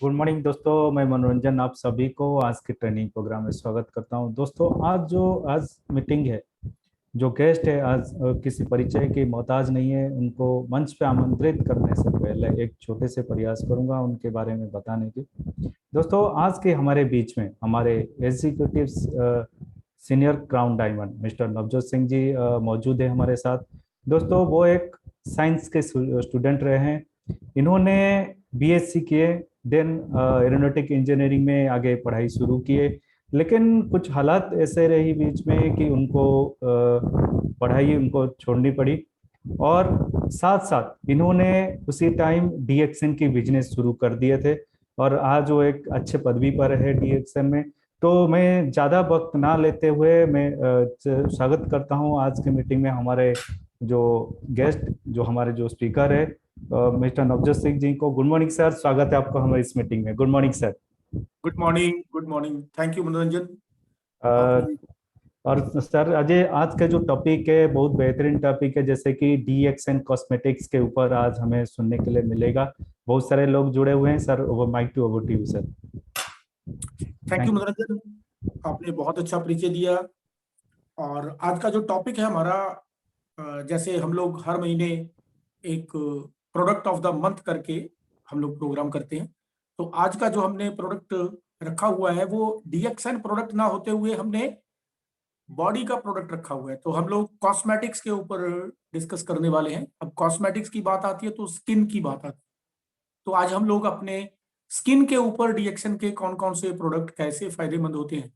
Good morning दोस्तों, मैं मनोरंजन आप सभी को आज के ट्रेनिंग प्रोग्राम में स्वागत करता हूं। दोस्तों, आज मीटिंग है, जो गेस्ट है आज किसी परिचय की मोहताज नहीं है। उनको मंच पे आमंत्रित करने से पहले एक छोटे से प्रयास करूंगा उनके बारे में बताने की। दोस्तों, आज के हमारे बीच में हमारे executive senior crown diamond mister Navjot Singh ji मौजूद है हमारे साथ। दोस्तों, वो एक साइंस के स्टूडेंट रहे हैं। इन्होंने बीएससी किए, देन एरोनॉटिक इंजीनियरिंग में आगे पढ़ाई शुरू किए। लेकिन कुछ हालात ऐसे रही बीच में कि उनको पढ़ाई उनको छोड़नी पड़ी, और साथ साथ इन्होंने उसी टाइम डीएक्सएन की बिजनेस शुरू कर दिए थे, और आज वो एक अच्छे पदवी पर है डीएक्सएन में। तो मैं ज़्यादा वक्त ना लेते हुए मैं स्वागत करता हूं आज के मीटिंग में हमारे जो गेस्ट, जो हमारे जो स्पीकर है, मिस्टर नवजोत सिंह जी को। गुड मॉर्निंग सर, स्वागत है आपको हमारे इस मीटिंग में। Good morning sir. Good morning, good morning. Thank you मनोरंजन। और सर, अजय, आज का जो टॉपिक है बहुत बेहतरीन टॉपिक है, जैसे कि डीएक्सएन कॉस्मेटिक्स के ऊपर आज हमें सुनने के लिए मिलेगा। बहुत सारे लोग जुड़े हुए हैं sir. Over mic to over to you sir. Thank you Manoranjan, आपने बहुत अच्छा परिचय दिया। और आज का जो टॉपिक है हमारा, जैसे हम लोग हर महीने एक प्रोडक्ट ऑफ द मंथ करके हम लोग प्रोग्राम करते हैं, तो आज का जो हमने प्रोडक्ट रखा हुआ है वो डीएक्सएन प्रोडक्ट ना होते हुए हमने बॉडी का प्रोडक्ट रखा हुआ है। तो हम लोग कॉस्मेटिक्स के ऊपर डिस्कस करने वाले हैं। अब कॉस्मेटिक्स की बात आती है तो स्किन की बात आती है। तो आज हम लोग अपने स्किन के ऊपर डीएक्सएन के कौन कौन से प्रोडक्ट कैसे फायदेमंद होते हैं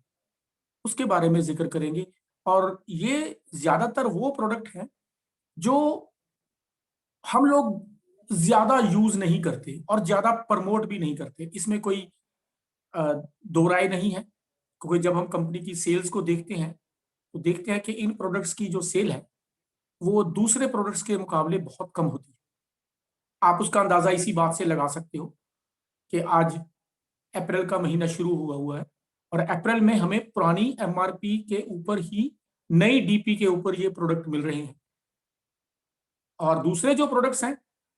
उसके बारे में जिक्र करेंगे। और ये ज्यादातर वो प्रोडक्ट हैं जो हम लोग ज्यादा यूज नहीं करते और ज्यादा प्रमोट भी नहीं करते। इसमें कोई दो राय नहीं है, क्योंकि जब हम कंपनी की सेल्स को देखते हैं तो देखते हैं कि इन प्रोडक्ट्स की जो सेल है वो दूसरे प्रोडक्ट्स के मुकाबले बहुत कम होती है। आप उसका अंदाजा इसी बात से लगा सकते हो कि आज अप्रैल का महीना शुरू हुआ है और अप्रैल में हमें पुरानी एमआरपी के ऊपर ही नई डीपी के ऊपर ये प्रोडक्ट मिल रहे हैं, और दूसरे जो प्रोडक्ट्स हैं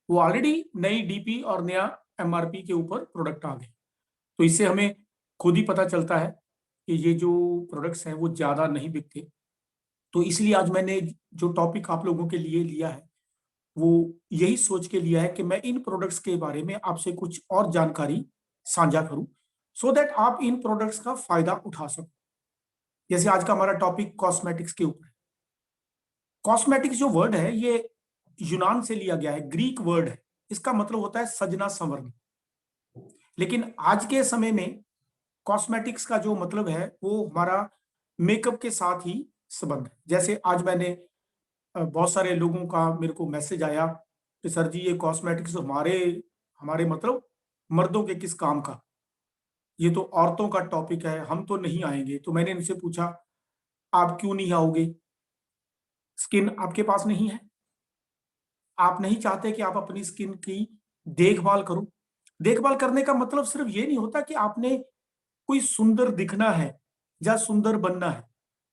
वो ऑलरेडी नई डीपी और नया एमआरपी के ऊपर प्रोडक्ट आ गए। तो इससे हमें खुद ही पता चलता है कि ये जो प्रोडक्ट्स हैं वो ज्यादा नहीं बिकते। तो इसलिए आज मैंने जो टॉपिक आप लोगों के लिए लिया है वो यही सोच के लिया है कि मैं इन प्रोडक्ट्स के बारे में आपसे कुछ और जानकारी साझा करूं, सो दैट आप इन प्रोडक्ट्स का फायदा उठा सको। जैसे आज का हमारा टॉपिक कॉस्मेटिक्स के ऊपर है। कॉस्मेटिक्स जो वर्ड है ये यूनान से लिया गया है, ग्रीक वर्ड है। इसका मतलब होता है सजना संवरना। लेकिन आज के समय में कॉस्मेटिक्स का जो मतलब है वो हमारा मेकअप के साथ ही संबंध है। जैसे आज मैंने बहुत सारे लोगों का मेरे को मैसेज आया कि सर जी ये कॉस्मेटिक्स हमारे हमारे मतलब मर्दों के किस काम का, ये तो औरतों का टॉपिक है, हम तो नहीं आएंगे। तो मैंने इनसे पूछा आप क्यों नहीं आओगे? स्किन आपके पास नहीं है? आप नहीं चाहते कि आप अपनी स्किन की देखभाल करो? देखभाल करने का मतलब सिर्फ ये नहीं होता कि आपने कोई सुंदर दिखना है या सुंदर बनना है,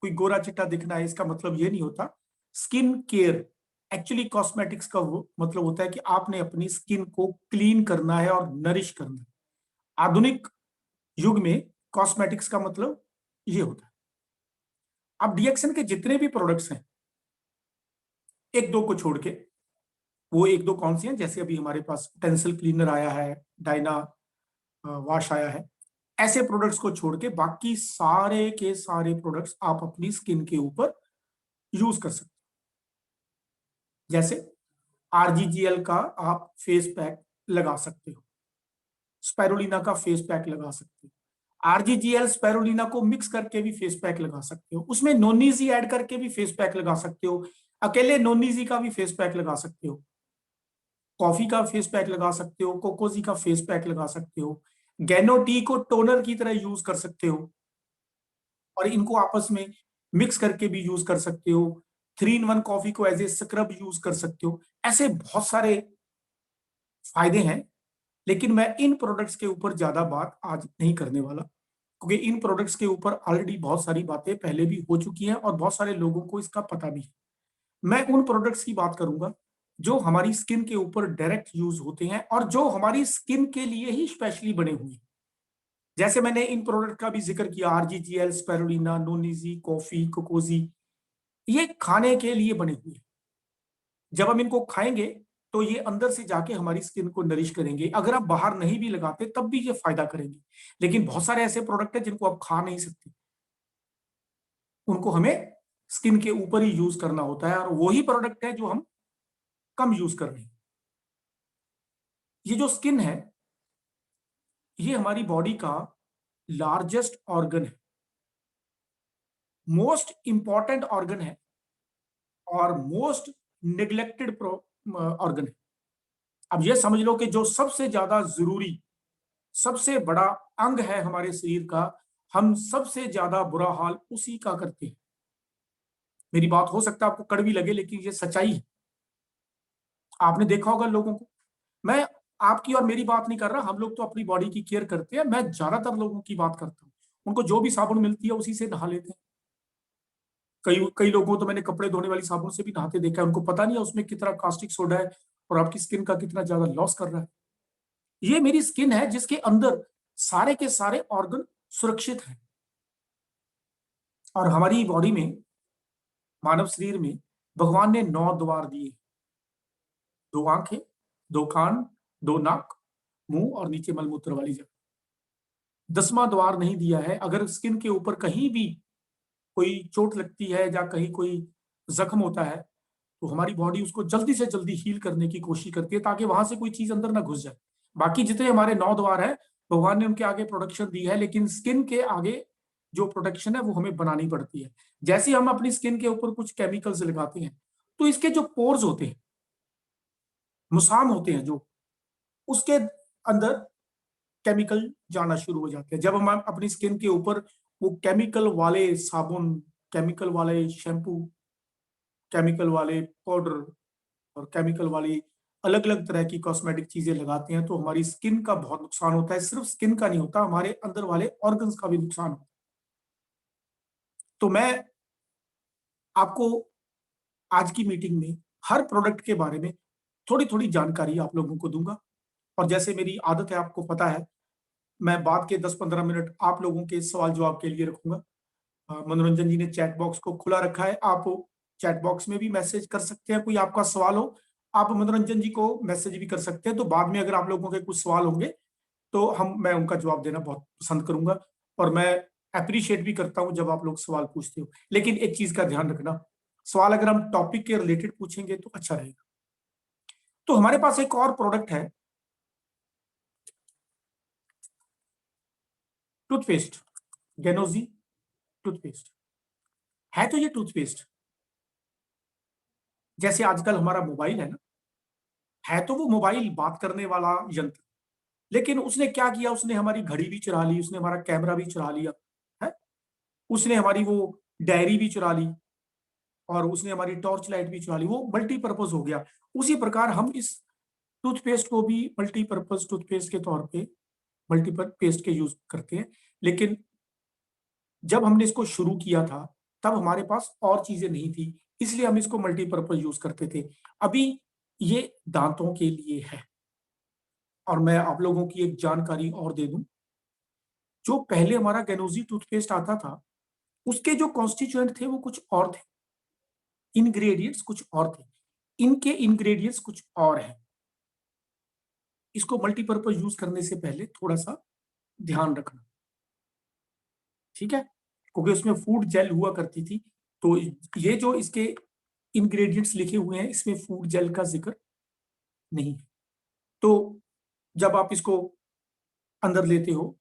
कोई गोरा चिट्टा दिखना है, इसका मतलब ये नहीं होता। स्किन केयर एक्चुअली कॉस्मेटिक्स का वो मतलब होता है कि आपने अपनी स्किन को क्लीन करना है और नरिश करना है। आधुनिक युग में कॉस्मेटिक्स का मतलब ये होता है। अब डीएक्सएन के जितने भी प्रोडक्ट्स हैं, एक दो को छोड़ के, वो एक दो कौन सी हैं, जैसे अभी हमारे पास टेंसिल क्लीनर आया है, डायना वॉश आया है, ऐसे प्रोडक्ट्स को छोड़ के बाकी सारे के सारे प्रोडक्ट्स आप अपनी स्किन के ऊपर यूज कर सकते हो। जैसे आरजीजीएल का आप फेस पैक लगा सकते हो, स्पाइरुलिना का फेस पैक लगा सकते हो, आरजीजीएल स्पाइरुलिना को मिक्स करके भी फेस पैक लगा सकते हो, उसमें नोनीजी ऐड करके भी फेस पैक लगा सकते हो, अकेले नोनीजी का भी फेस पैक लगा सकते हो, कॉफी का फेस पैक लगा सकते हो, कोकोजी का फेस पैक लगा सकते हो, गैनो टी को टोनर की तरह यूज कर सकते हो और इनको आपस में मिक्स करके भी यूज कर सकते हो। 3 in 1 कॉफी को एज ए स्क्रब यूज कर सकते हो। ऐसे बहुत सारे फायदे हैं, लेकिन मैं इन प्रोडक्ट्स के ऊपर ज्यादा बात आज नहीं करने वाला, क्योंकि इन प्रोडक्ट्स के ऊपर ऑलरेडी बहुत सारी बातें पहले भी हो चुकी हैं और बहुत सारे लोगों को इसका पता भी है। मैं उन प्रोडक्ट्स की बात करूंगा जो हमारी स्किन के ऊपर डायरेक्ट यूज होते हैं और जो हमारी स्किन के लिए ही स्पेशली बने हुए हैं। जैसे मैंने इन प्रोडक्ट का भी जिक्र किया, आरजीजीएल, स्पेरुलिना, नोनिजी, कॉफी, कोकोजी, ये खाने के लिए बने हुए हैं। जब हम इनको खाएंगे तो ये अंदर से जाके हमारी स्किन को नरिश करेंगे। अगर आप बाहर नहीं भी लगाते तब भी ये फायदा करेंगे। लेकिन बहुत सारे ऐसे प्रोडक्ट है जिनको आप खा नहीं सकते, उनको हमें स्किन के ऊपर ही यूज करना होता है, और वही प्रोडक्ट है जो हम कम यूज कर रहे हैं। ये जो स्किन है, ये हमारी बॉडी का लार्जेस्ट ऑर्गन है, मोस्ट इंपॉर्टेंट ऑर्गन है और मोस्ट निग्लेक्टेड ऑर्गन है। अब ये समझ लो कि जो सबसे ज्यादा जरूरी, सबसे बड़ा अंग है हमारे शरीर का, हम सबसे ज्यादा बुरा हाल उसी का करते हैं। मेरी बात हो सकता है आपको कड़वी लगे, लेकिन ये सच्चाई है। आपने देखा होगा लोगों को, मैं आपकी और मेरी बात नहीं कर रहा, हम लोग तो अपनी बॉडी की केयर करते हैं, मैं ज्यादातर लोगों की बात करता हूँ। उनको जो भी साबुन मिलती है उसी से नहा लेते हैं। कई कई लोगों को तो मैंने कपड़े धोने वाली साबुन से भी नहाते देखा है, उनको पता नहीं है उसमें कितना कास्टिक सोडा है और आपकी स्किन का कितना ज्यादा लॉस कर रहा है। ये मेरी स्किन है जिसके अंदर सारे के सारे ऑर्गन सुरक्षित हैं। और हमारी बॉडी में, मानव शरीर में, भगवान ने 9 द्वार दिए। 2 आंखें, 2 कान, 2 नाक, मुंह और नीचे मलमूत्र वाली जगह। 10वां द्वार नहीं दिया है। अगर स्किन के ऊपर कहीं भी कोई चोट लगती है या कहीं कोई जख्म होता है तो हमारी बॉडी उसको जल्दी से जल्दी हील करने की कोशिश करती है, ताकि वहां से कोई चीज अंदर ना घुस जाए। बाकी जितने हमारे 9 द्वार है, भगवान ने उनके आगे प्रोटेक्शन दी है, लेकिन स्किन के आगे जो प्रोटेक्शन है वो हमें बनानी पड़ती है। जैसे हम अपनी स्किन के ऊपर कुछ केमिकल्स लगाते हैं तो इसके जो पोर्स होते हैं, मुसाम होते हैं जो, उसके अंदर केमिकल जाना शुरू हो जाते हैं। जब हम अपनी स्किन के ऊपर वो केमिकल वाले साबुन, केमिकल वाले शैम्पू, केमिकल वाले पाउडर और केमिकल वाली अलग अलग तरह की कॉस्मेटिक चीजें लगाते हैं तो हमारी स्किन का बहुत नुकसान होता है। सिर्फ स्किन का नहीं होता, हमारे अंदर वाले ऑर्गन्स का भी नुकसान होता है। तो मैं आपको आज की मीटिंग में हर प्रोडक्ट के बारे में थोड़ी थोड़ी जानकारी आप लोगों को दूंगा। और जैसे मेरी आदत है, आपको पता है, मैं बाद के 10-15 मिनट आप लोगों के सवाल जवाब के लिए रखूंगा। मनोरंजन जी ने चैट बॉक्स को खुला रखा है, आप चैट बॉक्स में भी मैसेज कर सकते हैं। कोई आपका सवाल हो, आप मनोरंजन जी को मैसेज भी कर सकते हैं। तो बाद में अगर आप लोगों के कुछ सवाल होंगे तो मैं उनका जवाब देना बहुत पसंद करूंगा। और मैं अप्रिशिएट भी करता हूं जब आप लोग सवाल पूछते हो। लेकिन एक चीज का ध्यान रखना, सवाल अगर हम टॉपिक के रिलेटेड पूछेंगे तो अच्छा रहेगा। तो हमारे पास एक और प्रोडक्ट है, टूथपेस्ट, गेनोजी टूथपेस्ट। है तो ये टूथपेस्ट जैसे आजकल हमारा मोबाइल है ना, है तो वो मोबाइल बात करने वाला यंत्र, लेकिन उसने क्या किया, उसने हमारी घड़ी भी चुरा ली, उसने हमारा कैमरा भी चुरा लिया है, उसने हमारी वो डायरी भी चुरा ली और उसने हमारी टॉर्च लाइट भी चुरा ली। वो मल्टीपर्पज हो गया। उसी प्रकार हम इस टूथपेस्ट को भी मल्टीपर्पज टूथपेस्ट के तौर पे मल्टीपर्पज के यूज करते हैं। लेकिन जब हमने इसको शुरू किया था तब हमारे पास और चीजें नहीं थी, इसलिए हम इसको मल्टीपर्पज यूज करते थे। अभी ये दांतों के लिए है। और मैं आप लोगों की एक जानकारी और दे दूं, जो पहले हमारा गैनोजी टूथपेस्ट आता था उसके जो कॉन्स्टिट्यूएंट थे वो कुछ और थे, इंग्रेडिएंट्स कुछ और थे। इनके इंग्रेडिएंट्स कुछ और हैं। इसको मल्टीपर्पज यूज करने से पहले थोड़ा सा ध्यान रखना, ठीक है, क्योंकि उसमें फूड जेल हुआ करती थी। तो ये जो इसके इंग्रेडिएंट्स लिखे हुए हैं इसमें फूड जेल का जिक्र नहीं है। तो जब आप इसको अंदर लेते हो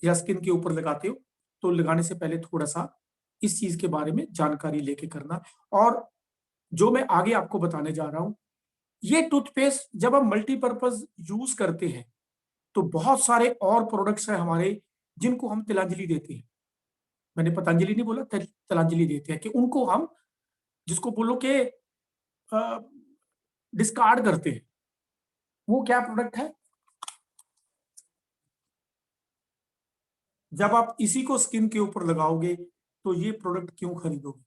या स्किन के ऊपर लगाते हो तो लगाने से पहले थोड़ा सा इस चीज के बारे में जानकारी लेके करना। और जो मैं आगे आपको बताने जा रहा हूं, ये टूथपेस्ट जब हम मल्टीपर्पज यूज करते हैं तो बहुत सारे और प्रोडक्ट्स हैं हमारे जिनको हम तिलांजलि देते हैं। मैंने पतंजलि नहीं बोला, तिलांजलि देते हैं कि उनको हम, जिसको बोलो कि डिस्कार्ड करते हैं। वो क्या प्रोडक्ट है? जब आप इसी को स्किन के ऊपर लगाओगे तो ये प्रोडक्ट क्यों खरीदोगे?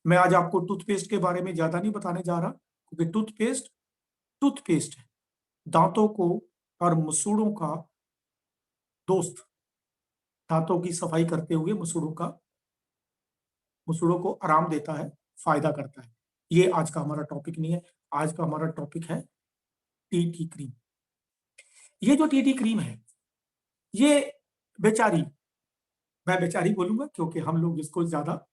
मैं आज आपको टूथपेस्ट के बारे में ज्यादा नहीं बताने जा रहा, क्योंकि टूथपेस्ट है, दांतों को और मसूड़ों का दोस्त, दांतों की सफाई करते हुए मसूड़ों को आराम देता है, फायदा करता है। ये आज का हमारा टॉपिक नहीं है। आज का हमारा टॉपिक है टी टी क्रीम। ये जो टी टी क्रीम है, ये बेचारी, मैं बेचारी बोलूंगा क्योंकि हम लोग इसको ज्यादा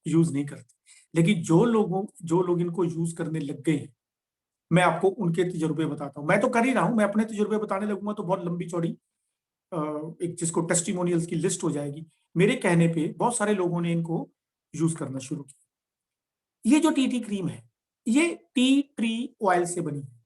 यूज नहीं करते, लेकिन जो लोग इनको यूज करने लग गए हैं, मैं आपको उनके तजुर्बे बताता हूँ। मैं तो कर ही रहा हूँ, मैं अपने तजुर्बे बताने लगूंगा तो बहुत लंबी चौड़ी एक जिसको टेस्टिमोनियल्स की लिस्ट हो जाएगी। मेरे कहने पे बहुत सारे लोगों ने इनको यूज करना शुरू किया। ये जो टी टी क्रीम है, ये टी ट्री ऑयल से बनी है।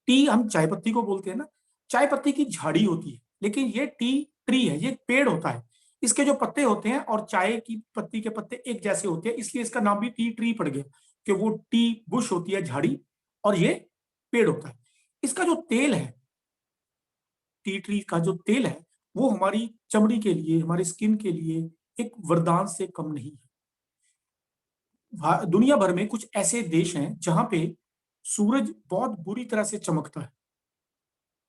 टी हम चाय पत्ती को बोलते हैं ना, चाय पत्ती की झाड़ी होती है, लेकिन ये टी ट्री है, ये पेड़ होता है। इसके जो पत्ते होते हैं और चाय की पत्ती के पत्ते एक जैसे होते हैं, इसलिए इसका नाम भी टी ट्री पड़ गया कि वो टी बुश होती है, झाड़ी, और ये पेड़ होता है। इसका जो तेल है, टी ट्री का जो तेल है, वो हमारी चमड़ी के लिए, हमारी स्किन के लिए एक वरदान से कम नहीं है। दुनिया भर में कुछ ऐसे देश हैं जहां पे सूरज बहुत बुरी तरह से चमकता है,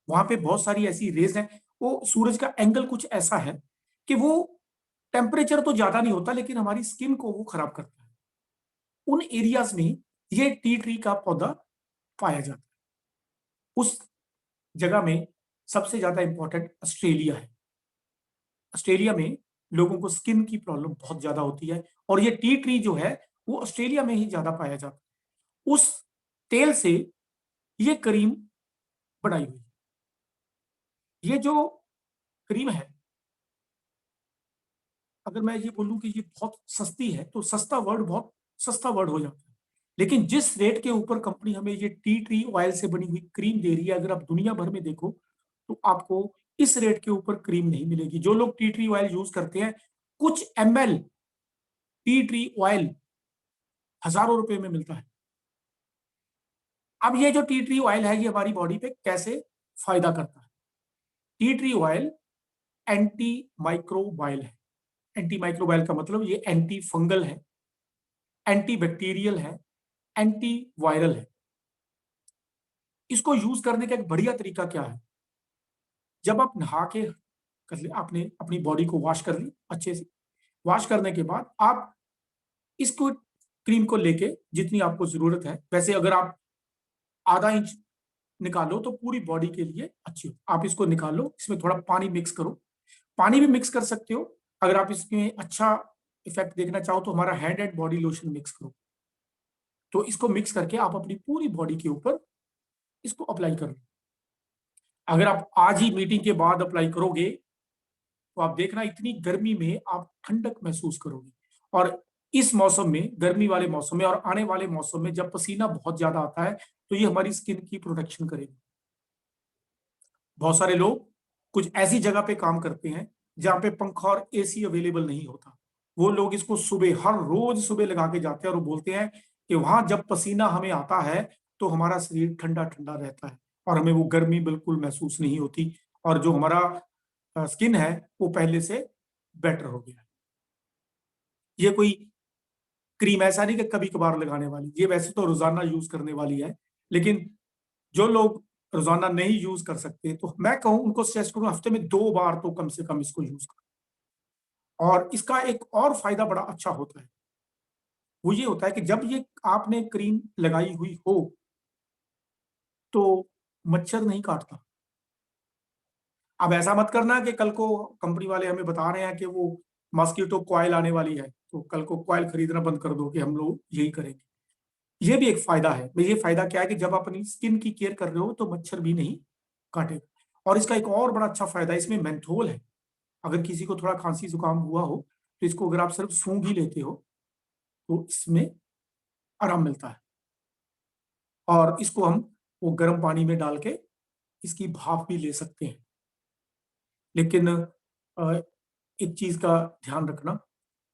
वहां पे बहुत सारी ऐसी रेज हैं, वो सूरज का एंगल कुछ ऐसा है कि वो टेम्परेचर तो ज्यादा नहीं होता, लेकिन हमारी स्किन को वो खराब करता है। उन एरियाज में ये टी ट्री का पौधा पाया जाता है। उस जगह में सबसे ज्यादा इंपॉर्टेंट ऑस्ट्रेलिया है। ऑस्ट्रेलिया में लोगों को स्किन की प्रॉब्लम बहुत ज्यादा होती है, और ये टी ट्री जो है वो ऑस्ट्रेलिया में ही ज्यादा पाया जाता है। उस तेल से ये क्रीम बनाई हुई है। ये जो क्रीम है, अगर मैं ये बोलूं कि ये बहुत सस्ती है तो सस्ता वर्ड बहुत सस्ता वर्ड हो जाता है, लेकिन जिस रेट के ऊपर कंपनी हमें ये टी ट्री ऑयल से बनी हुई क्रीम दे रही है, अगर आप दुनिया भर में देखो तो आपको इस रेट के ऊपर क्रीम नहीं मिलेगी। जो लोग टी ट्री ऑयल यूज करते हैं, कुछ ml टी ट्री ऑयल हजारों रुपए में मिलता है। अब ये जो टी ट्री ऑयल है, ये हमारी बॉडी पे कैसे फायदा करता है? Tea tree oil anti microbial है। एंटी माइक्रोबाइल का मतलब ये एंटी फंगल है, एंटी बैक्टीरियल है, एंटी वायरल है। इसको यूज करने का एक बढ़िया तरीका क्या है? जब आप नहा के कर ले, आपने अपनी बॉडी को वॉश कर ली अच्छे से, वॉश करने के बाद आप इसको क्रीम को लेके जितनी आपको जरूरत है, वैसे अगर आप आधा इंच निकालो तो पूरी बॉडी के लिए अच्छी हो। आप इसको निकालो, इसमें थोड़ा पानी मिक्स करो, पानी भी मिक्स कर सकते हो। अगर आप इसमें अच्छा इफेक्ट देखना चाहो तो हमारा head and body lotion mix करो। तो इसको मिक्स करके आप अपनी पूरी बॉडी के ऊपर इसको अप्लाई करो। अगर आप आज ही मीटिंग के बाद अप्लाई करोगे तो आप देखना इतनी गर्मी में आप ठंडक महसूस करोगे। और इस मौसम में, गर्मी वाले मौसम में और आने वाले मौसम में जब पसीना बहुत ज्यादा आता है, तो ये हमारी स्किन की प्रोटेक्शन करेगी। बहुत सारे लोग कुछ ऐसी जगह पे काम करते हैं जहां पे पंखा और एसी अवेलेबल नहीं होता। वो लोग इसको सुबह, हर रोज सुबह लगा के जाते हैं और वो बोलते हैं कि वहां जब पसीना हमें आता है तो हमारा शरीर ठंडा ठंडा रहता है और हमें वो गर्मी बिल्कुल महसूस नहीं होती, और जो हमारा स्किन है वो पहले से बेटर हो गया है। ये कोई क्रीम ऐसा नहीं कि कभी कभार लगाने वाली, ये वैसे तो रोजाना यूज करने वाली है, लेकिन जो लोग रोजाना नहीं यूज कर सकते तो मैं कहूं उनको सजेस्ट करूं हफ्ते में 2 बार तो कम से कम इसको यूज करें। और इसका एक और फायदा बड़ा अच्छा होता है, वो ये होता है कि जब ये आपने क्रीम लगाई हुई हो तो मच्छर नहीं काटता। अब ऐसा मत करना कि कल को कंपनी वाले हमें बता रहे हैं कि वो मॉस्किटो कॉइल आने वाली है तो कल को कॉइल खरीदना बंद कर दो कि हम लोग यही करेंगे। ये भी एक फायदा है। ये फायदा क्या है कि जब आप अपनी स्किन की केयर कर रहे हो तो मच्छर भी नहीं काटेगा। और इसका एक और बड़ा अच्छा फायदा है, इसमें मेंथोल है। अगर किसी को थोड़ा खांसी जुकाम हुआ हो तो इसको अगर आप सिर्फ सूंघ ही लेते हो तो इसमें आराम मिलता है। और इसको हम वो गर्म पानी में डाल के इसकी भाप भी ले सकते हैं। लेकिन एक चीज का ध्यान रखना,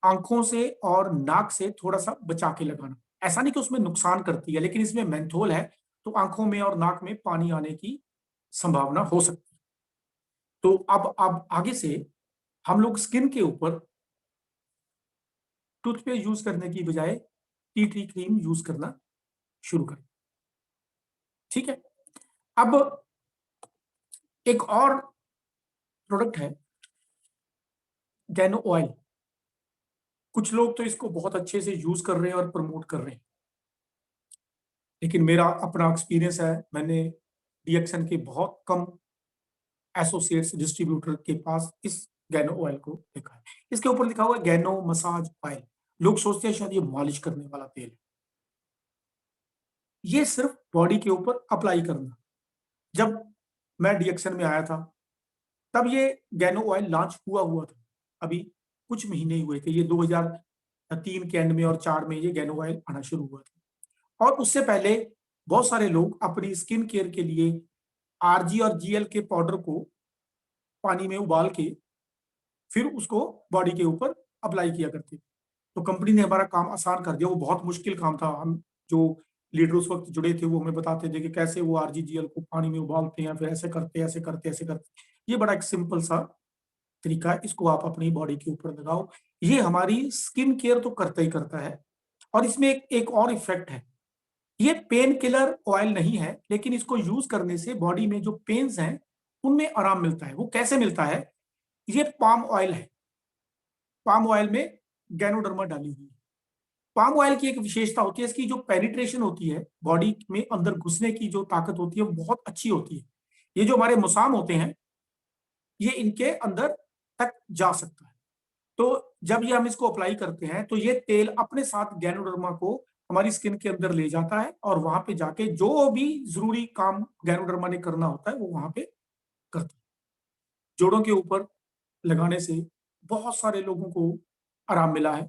आंखों से और नाक से थोड़ा सा बचा के लगाना। ऐसा नहीं कि उसमें नुकसान करती है, लेकिन इसमें मेंथोल है तो आंखों में और नाक में पानी आने की संभावना हो सकती है। तो अब आगे से हम लोग स्किन के ऊपर टूथपेस्ट यूज करने की बजाय टी ट्री क्रीम यूज करना शुरू करें। ठीक है। अब एक और प्रोडक्ट है गैनो ऑयल। कुछ लोग तो इसको बहुत अच्छे से यूज कर रहे हैं और प्रमोट कर रहे हैं, लेकिन मेरा अपना एक्सपीरियंस है, मैंने डीएक्सन के बहुत कम एसोसिएट्स डिस्ट्रीब्यूटर के पास इस गैनो ऑयल को देखा है। इसके ऊपर लिखा हुआ है गैनो मसाज ऑयल। लोग सोचते हैं शायद ये मालिश करने वाला तेल है। ये सिर्फ बॉडी के ऊपर अप्लाई करना। जब मैं डीएक्सन में आया था तब ये गैनो ऑयल लॉन्च हुआ था, अभी कुछ महीने ही हुए थे। ये 2003 के एंड में और 4 में ये गैनो ऑयल आना शुरू हुआ था। और उससे पहले बहुत सारे लोग अपनी स्किन केयर के लिए आरजी और जीएल के पाउडर को पानी में उबाल के फिर उसको बॉडी के ऊपर अप्लाई किया करते थे। तो कंपनी ने हमारा काम आसान कर दिया। वो बहुत मुश्किल काम था। हम जो लीडर उस वक्त जुड़े थे वो हमें बताते थे कि कैसे वो आरजीजीएल को पानी में उबालते हैं, फिर ऐसे करते ऐसे करते ऐसे करते। ये बड़ा एक सिंपल सा तरीका है, इसको आप अपनी बॉडी के ऊपर लगाओ। ये हमारी स्किन केयर तो करता ही करता है। और इसमें एक और इफेक्ट है। ये पेन किलर ऑयल नहीं है, लेकिन इसको यूज करने से बॉडी में जो पेन्स हैं उनमें आराम मिलता है। वो कैसे मिलता है? ये पाम ऑयल है। पाम ऑयल में गैनोडर्मा डाली हुई है। पाम ऑयल की एक विशेषता होती है, इसकी जो पेनिट्रेशन होती है, बॉडी में अंदर घुसने की जो ताकत होती है वो बहुत अच्छी होती है। ये जो हमारे मुसाम होते हैं ये इनके अंदर तक जा सकता है। तो जब ये हम इसको अप्लाई करते हैं तो ये तेल अपने साथ गैनोडर्मा को हमारी स्किन के अंदर ले जाता है और वहां पे जाके जो भी जरूरी काम गैनोडर्मा ने करना होता है वो वहां पे करता है। जोड़ों के ऊपर लगाने से बहुत सारे लोगों को आराम मिला है।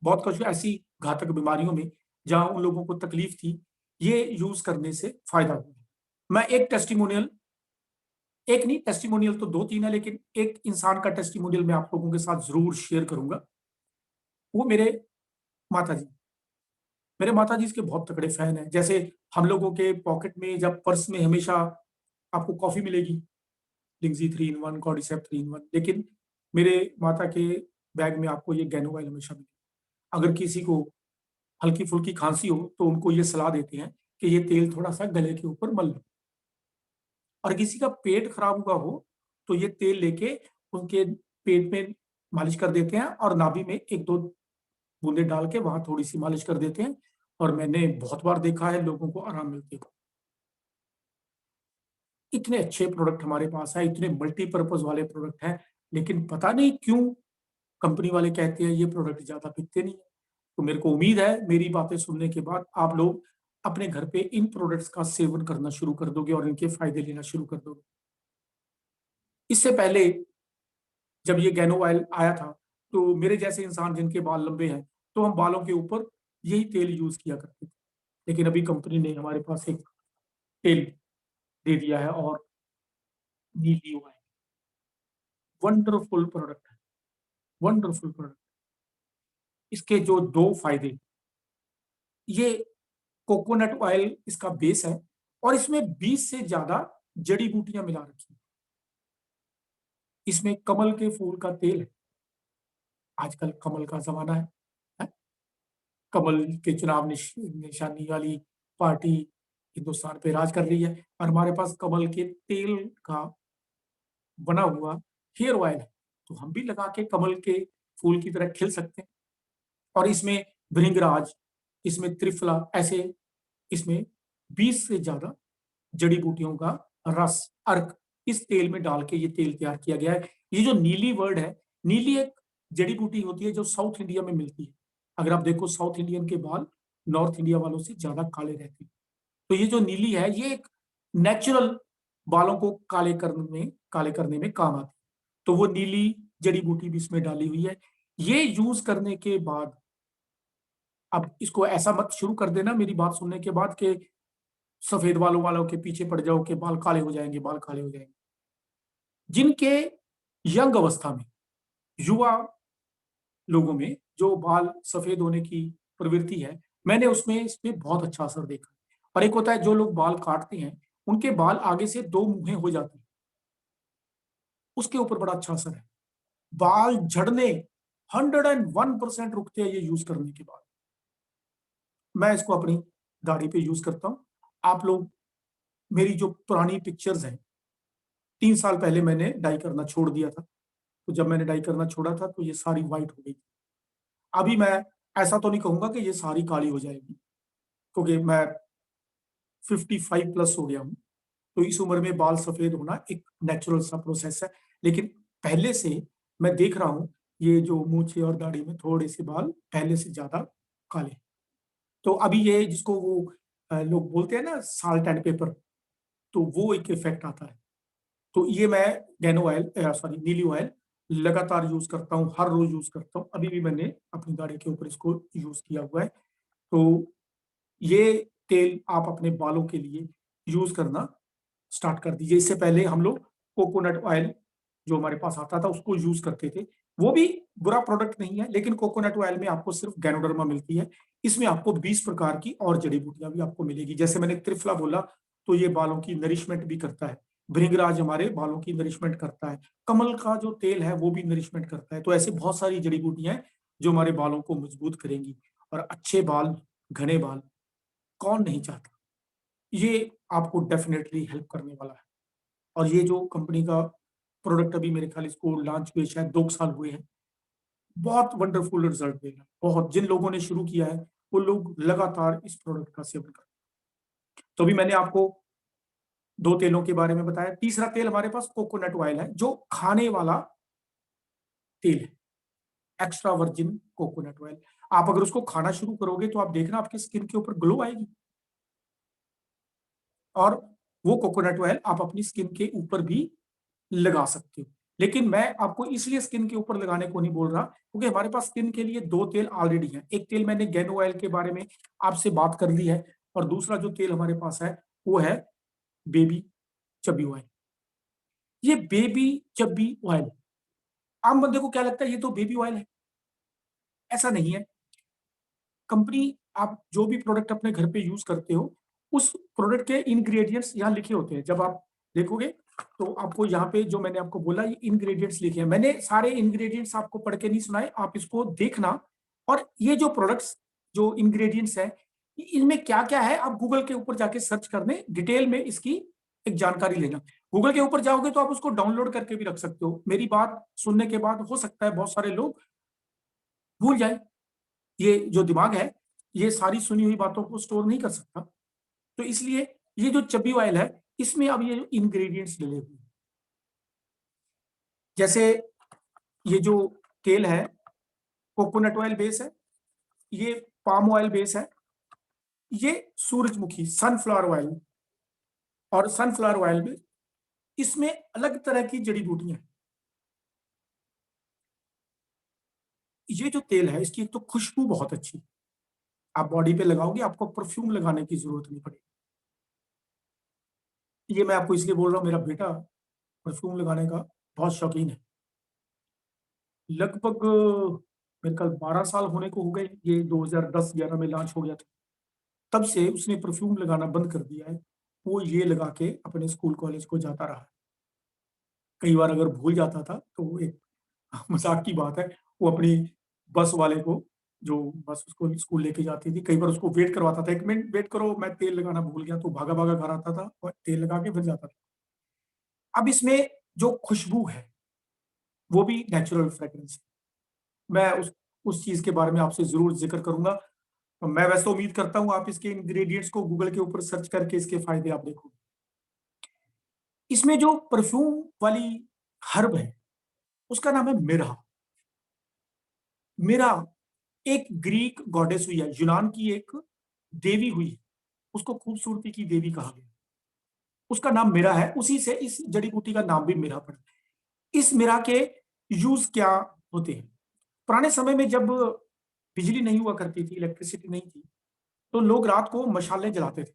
बहुत कुछ ऐसी घातक बीमारियों में जहां उन लोगों को तकलीफ थी, ये यूज करने से फायदा हुआ। मैं एक टेस्टिमोनियल, एक नहीं टेस्टिमोनियल तो 2-3 है, लेकिन एक इंसान का टेस्टिमोनियल मैं आप लोगों के साथ जरूर शेयर करूंगा। वो मेरे माता जी। मेरे माता जी इसके बहुत तगड़े फैन हैं। जैसे हम लोगों के पॉकेट में जब पर्स में हमेशा आपको कॉफी मिलेगी, लिंगजी 3 in 1, कॉर्डिसेप 3 in 1, लेकिन मेरे माता के बैग में आपको ये गैनोवाइल हमेशा मिलेगा। अगर किसी को हल्की फुल्की खांसी हो तो उनको ये सलाह देते हैं कि ये तेल थोड़ा सा गले के ऊपर मल लो। और किसी का पेट खराब हुआ हो तो ये तेल लेके उनके पेट में मालिश कर देते हैं और नाभि में 1-2 बूंदे डाल के वहां थोड़ी सी मालिश कर देते हैं। और मैंने बहुत बार देखा है लोगों को आराम मिलते हुए। इतने अच्छे प्रोडक्ट हमारे पास है, इतने मल्टीपर्पज वाले प्रोडक्ट हैं, लेकिन पता नहीं क्यों कंपनी वाले कहते हैं ये प्रोडक्ट ज्यादा बिकते नहीं है। तो मेरे को उम्मीद है मेरी बातें सुनने के बाद आप लोग अपने घर पे इन प्रोडक्ट्स का सेवन करना शुरू कर दोगे और इनके फायदे लेना शुरू कर दोगे। इससे पहले जब ये गैनो ऑयल आया था तो मेरे जैसे इंसान जिनके बाल लंबे हैं तो हम बालों के ऊपर यही तेल यूज किया करते थे। लेकिन अभी कंपनी ने हमारे पास एक तेल दे दिया है और नीली ऑयल। वंडरफुल प्रोडक्ट है, वंडरफुल प्रोडक्ट। इसके जो 2 फायदे, ये कोकोनट ऑयल इसका बेस है और इसमें 20 से ज्यादा जड़ी बूटियां मिला रखी हैं। इसमें कमल के फूल का तेल है। आजकल कमल का जमाना है? कमल के चुनाव निशानी वाली पार्टी हिंदुस्तान पे राज कर रही है और हमारे पास कमल के तेल का बना हुआ हेयर ऑयल है। तो हम भी लगा के कमल के फूल की तरह खिल सकते हैं। और इसमें भृंगराज, इसमें त्रिफला, ऐसे इसमें 20 से ज्यादा जड़ी बूटियों का रस, अर्क इस तेल में डाल के ये तेल तैयार किया गया है। ये जो नीली वर्ड है, नीली एक जड़ी बूटी होती है जो साउथ इंडिया में मिलती है। अगर आप देखो साउथ इंडियन के बाल नॉर्थ इंडिया वालों से ज्यादा काले रहते हैं। तो ये जो नीली है ये एक नेचुरल बालों को काले करने में काम आती है। तो वो नीली जड़ी बूटी भी इसमें डाली हुई है। ये यूज करने के बाद अब इसको ऐसा मत शुरू कर देना मेरी बात सुनने के बाद कि सफेद बालों वालों के पीछे पड़ जाओ कि बाल काले हो जाएंगे, बाल काले हो जाएंगे। जिनके यंग अवस्था में, युवा लोगों में जो बाल सफेद होने की प्रवृत्ति है, मैंने उसमें इसमें बहुत अच्छा असर देखा। और एक होता है जो लोग बाल काटते हैं उनके बाल आगे से 2 मुंहे हो जाते हैं, उसके ऊपर बड़ा अच्छा असर है। बाल झड़ने 101% रुकते हैं ये यूज करने के बाद। मैं इसको अपनी दाढ़ी पे यूज करता हूँ। आप लोग मेरी जो पुरानी पिक्चर्स हैं, 3 साल पहले मैंने डाई करना छोड़ दिया था। तो जब मैंने डाई करना छोड़ा था तो ये सारी व्हाइट हो गई। अभी मैं ऐसा तो नहीं कहूंगा कि ये सारी काली हो जाएगी, क्योंकि मैं 55 प्लस हो गया हूँ। तो इस उम्र में बाल सफेद होना एक नेचुरल सा प्रोसेस है। लेकिन पहले से मैं देख रहा हूँ, ये जो मूछे और दाढ़ी में थोड़े से बाल पहले से ज्यादा काले। तो अभी ये जिसको वो लोग बोलते हैं ना साल्ट एंड पेपर, तो वो एक इफेक्ट आता है। तो ये मैं गैनो ऑयल, सॉरी नीली ऑयल लगातार यूज करता हूँ, हर रोज यूज करता हूँ। अभी भी मैंने अपनी दाढ़ी के ऊपर इसको यूज किया हुआ है। तो ये तेल आप अपने बालों के लिए यूज करना स्टार्ट कर दीजिए। इससे पहले हम लोग कोकोनट ऑयल जो हमारे पास आता था उसको यूज करते थे। वो भी बुरा प्रोडक्ट नहीं है, लेकिन कोकोनट ऑयल में आपको सिर्फ गैनोडर्मा मिलती है। इसमें आपको 20 प्रकार की और जड़ी बूटियां भी आपको मिलेगी। जैसे मैंने त्रिफला बोला, तो ये बालों की नरिशमेंट भी करता है। भृंगराज हमारे बालों की नरिशमेंट करता है। कमल का जो तेल है वो भी नरिशमेंट करता है। तो ऐसे बहुत सारी जड़ी बूटियां हैं जो हमारे बालों को मजबूत करेंगी। और अच्छे बाल, घने बाल कौन नहीं चाहता। ये आपको डेफिनेटली हेल्प करने वाला है। और ये जो कंपनी का प्रोडक्ट अभी मेरे ख्याल इसको लॉन्च हुए शायद 2 साल हुए हैं, बहुत वंडरफुल रिजल्ट दे रहा है। बहुत, जिन लोगों ने शुरू किया है वो लोग लगातार इस प्रोडक्ट का सेवन कर। तो अभी मैंने आपको 2 तेलों के बारे में बताया। तीसरा तेल हमारे पास कोकोनट ऑयल है, जो खाने वाला तेल है, एक्स्ट्रा वर्जिन कोकोनट ऑयल। आप अगर उसको खाना शुरू करोगे तो आप देखना आपकी स्किन के ऊपर ग्लो आएगी। और वो कोकोनट ऑयल आप अपनी स्किन के ऊपर भी लगा सकते हो। लेकिन मैं आपको इसलिए स्किन के ऊपर लगाने को नहीं बोल रहा, क्योंकि हमारे पास स्किन के लिए 2 तेल ऑलरेडी हैं। एक तेल मैंने गैनो ऑयल के बारे में आपसे बात कर ली है, और दूसरा जो तेल हमारे पास है वो है बेबी चबी ऑयल। ये बेबी चबी ऑयल, आम बंदे को क्या लगता है ये तो बेबी ऑयल है। ऐसा नहीं है। कंपनी, आप जो भी प्रोडक्ट अपने घर पे यूज करते हो, उस प्रोडक्ट के इंग्रेडिएंट्स यहाँ लिखे होते हैं। जब आप देखोगे तो आपको यहाँ पे जो मैंने आपको बोला ये इंग्रेडिएंट्स लिखे हैं। मैंने सारे इंग्रेडिएंट्स आपको पढ़ के नहीं सुनाए, आप इसको देखना। और ये जो प्रोडक्ट्स, जो इंग्रेडिएंट्स है, इनमें क्या क्या है आप गूगल के ऊपर जाके सर्च करने, डिटेल में इसकी एक जानकारी लेना। गूगल के ऊपर जाओगे तो आप उसको डाउनलोड करके भी रख सकते हो। मेरी बात सुनने के बाद हो सकता है बहुत सारे लोग भूल जाए। ये जो दिमाग है ये सारी सुनी हुई बातों को स्टोर नहीं कर सकता। तो इसलिए ये जो चबी ऑयल है, इसमें अब ये इंग्रेडिएंट्स डले हुए हैं। जैसे ये जो तेल है कोकोनट ऑयल बेस है, ये पाम ऑयल बेस है, ये सूरजमुखी सनफ्लावर ऑयल, और सनफ्लावर ऑयल में इसमें अलग तरह की जड़ी बूटियां हैं। ये जो तेल है इसकी एक तो खुशबू बहुत अच्छी, आप बॉडी पे लगाओगे आपको परफ्यूम लगाने की जरूरत नहीं पड़ेगी। ये मैं आपको इसलिए बोल रहा हूँ, मेरा बेटा परफ्यूम लगाने का बहुत शौकीन है। लगभग मेरे ख्याल 12 साल होने को हो गए, ये 2010-11 में लॉन्च हो गया था। तब से उसने परफ्यूम लगाना बंद कर दिया है। वो ये लगा के अपने स्कूल कॉलेज को जाता रहा। कई बार अगर भूल जाता था तो वो एक मजाक की बात है, वो अपनी बस वाले को, जो बस उसको स्कूल लेके जाती थी, कई बार उसको वेट करवाता था, 1 मिनट वेट करो मैं तेल लगाना भूल गया, तो भागा भागा घर आता था और तेल लगा के फिर जाता था। अब इसमें जो खुशबू है वो भी नेचुरल फ्रेग्रेंस है। मैं उस चीज के बारे में आपसे जरूर जिक्र करूंगा। तो मैं वैसे उम्मीद करता हूं आप इसके इंग्रेडिएंट्स को गूगल के ऊपर सर्च करके इसके फायदे आप देखो। इसमें जो परफ्यूम वाली हर्ब है उसका नाम है मिरा। मिरा एक ग्रीक गॉडेस हुई है, यूनान की एक देवी हुई है, उसको खूबसूरती की देवी कहा गया, उसका नाम मिरा है। उसी से इस जड़ी बूटी का नाम भी मिरा पड़ा। इस मिरा के यूज क्या होते हैं? पुराने समय में जब बिजली नहीं हुआ करती थी, इलेक्ट्रिसिटी नहीं थी, तो लोग रात को मशालें जलाते थे।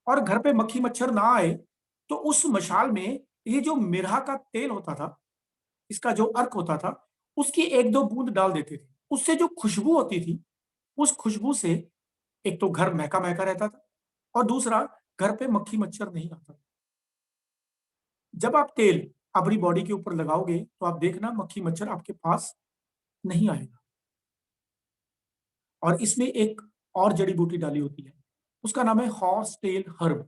और घर पे मक्खी मच्छर ना आए तो उस मशाल में ये जो मिरहा का तेल होता था, इसका जो अर्क होता था, उसकी 1-2 बूंद डाल देते थे। उससे जो खुशबू होती थी, उस खुशबू से एक तो घर महका महका रहता था, और दूसरा घर पे मक्खी मच्छर नहीं आता। जब आप तेल अपनी बॉडी के ऊपर लगाओगे तो आप देखना मक्खी मच्छर आपके पास नहीं आएगा। और इसमें एक और जड़ी बूटी डाली होती है, उसका नाम है horse tail herb.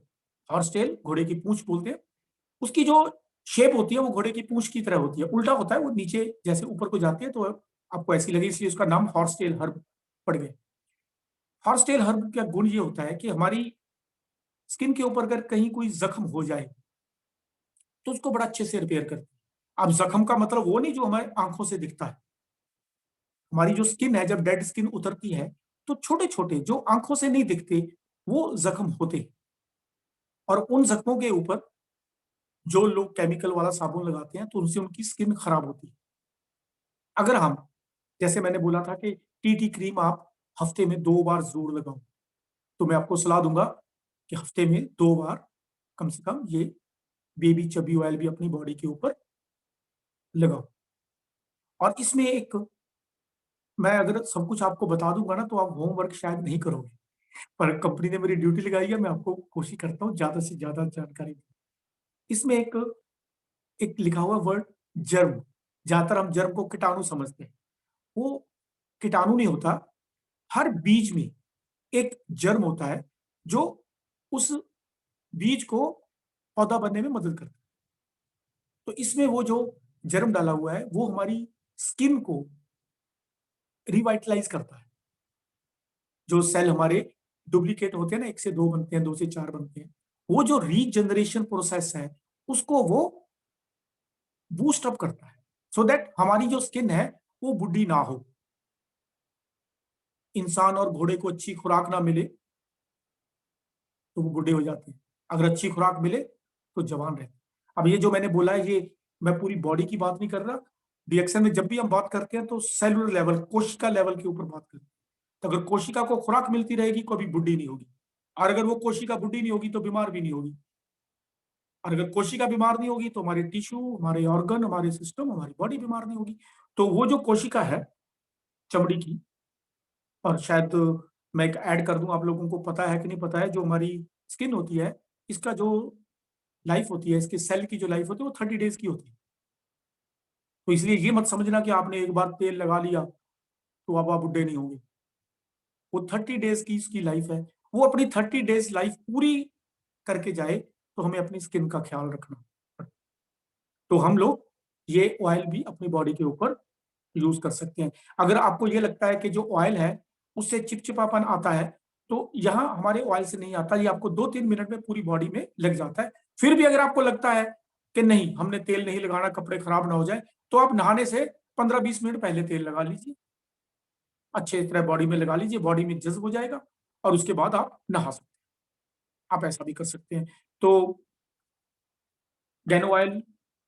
Horse tail, घोड़े की पूंछ बोलते हैं। उसकी जो शेप होती है वो घोड़े की पूंछ की तरह होती है, उल्टा होता है, वो नीचे जैसे ऊपर को जाती है तो आपको ऐसी लगी, इसलिए उसका नाम हॉर्स टेल हर्ब पड़ गया। हॉर्स टेल हर्ब का गुण ये होता है कि हमारी स्किन के ऊपर अगर कहीं कोई जख्म हो जाए तो उसको बड़ा अच्छे से रिपेयर करती है। अब जख्म का मतलब वो नहीं जो हमारे आंखों से दिखता है। हमारी जो स्किन है, जब डेड स्किन उतरती है तो छोटे छोटे जो आंखों से नहीं दिखते वो जख्म होते हैं। और उन जख्मों के ऊपर जो लोग केमिकल वाला साबुन लगाते हैं तो उनसे उनकी स्किन खराब होती है। अगर हम, जैसे मैंने बोला था कि टीटी क्रीम आप हफ्ते में 2 बार जरूर लगाओ, तो मैं आपको सलाह दूंगा कि हफ्ते में 2 बार कम से कम ये बेबी चबी ऑयल भी अपनी बॉडी के ऊपर लगाओ। और इसमें एक, मैं अगर सब कुछ आपको बता दूंगा ना तो आप होमवर्क शायद नहीं करोगे, पर कंपनी ने मेरी ड्यूटी लगाई है, मैं आपको कोशिश करता हूँ ज्यादा से ज्यादा जानकारी दूं। इसमें एक एक लिखा हुआ वर्ड जर्म, ज्यादातर हम जर्म को कीटाणु समझते हैं, वो कीटाणु नहीं होता। हर बीज में एक जर्म होता है जो उस बीज को पौधा बनने में मदद करता है। तो इसमें वो जो जर्म डाला हुआ है वो हमारी स्किन को रिवाइटलाइज करता है। जो सेल हमारे डुप्लीकेट होते हैं ना, 1 से 2 बनते हैं, 2 से 4 बनते हैं, वो जो रीजनरेशन प्रोसेस है उसको वो बूस्ट अप करता है, सो दैट हमारी जो स्किन है वो बुढ़ी ना हो। इंसान और घोड़े को अच्छी खुराक ना मिले तो वो बूढ़े हो जाते हैं, अगर अच्छी खुराक मिले तो जवान रहते हैं। अब ये जो मैंने बोला है ये मैं पूरी बॉडी की बात नहीं कर रहा। रिएक्शन में जब भी हम बात करते हैं तो सेलुलर लेवल, कोशिका लेवल के ऊपर बात करते हैं। तो अगर कोशिका को खुराक मिलती रहेगी कभी बुढ़ी नहीं होगी, और अगर वो कोशिका बुढ़ी नहीं होगी तो बीमार भी नहीं होगी। और अगर कोशिका बीमार नहीं होगी तो हमारे टिश्यू, हमारे ऑर्गन, हमारे सिस्टम, हमारी बॉडी बीमार नहीं होगी। तो वो जो कोशिका है चमड़ी की, और शायद मैं एक ऐड कर दूं, आप लोगों को पता है कि नहीं पता है, जो हमारी स्किन होती है इसका जो लाइफ होती है, इसके सेल की जो लाइफ होती है वो 30 डेज की होती है। तो इसलिए ये मत समझना कि आपने एक बार तेल लगा लिया तो अब आप बुढ़े नहीं होंगे। वो 30 डेज की इसकी लाइफ है, वो अपनी 30 डेज लाइफ पूरी करके जाए तो हमें अपनी स्किन का ख्याल रखना। तो हम लोग ये ऑयल भी अपनी बॉडी के ऊपर यूज कर सकते हैं। अगर आपको ये लगता है कि जो ऑयल है उससे चिपचिपापन आता है, तो यहाँ हमारे ऑयल से नहीं आता, ये आपको 2-3 मिनट में पूरी बॉडी में लग जाता है। फिर भी अगर आपको लगता है कि नहीं हमने तेल नहीं लगाना, कपड़े खराब ना हो जाए, तो आप नहाने से 15-20 मिनट पहले तेल लगा लीजिए, अच्छे तरह बॉडी में लगा लीजिए, बॉडी में जज्ब हो जाएगा और उसके बाद आप नहा सकते हैं। आप ऐसा भी कर सकते हैं। तो गैनो ऑयल,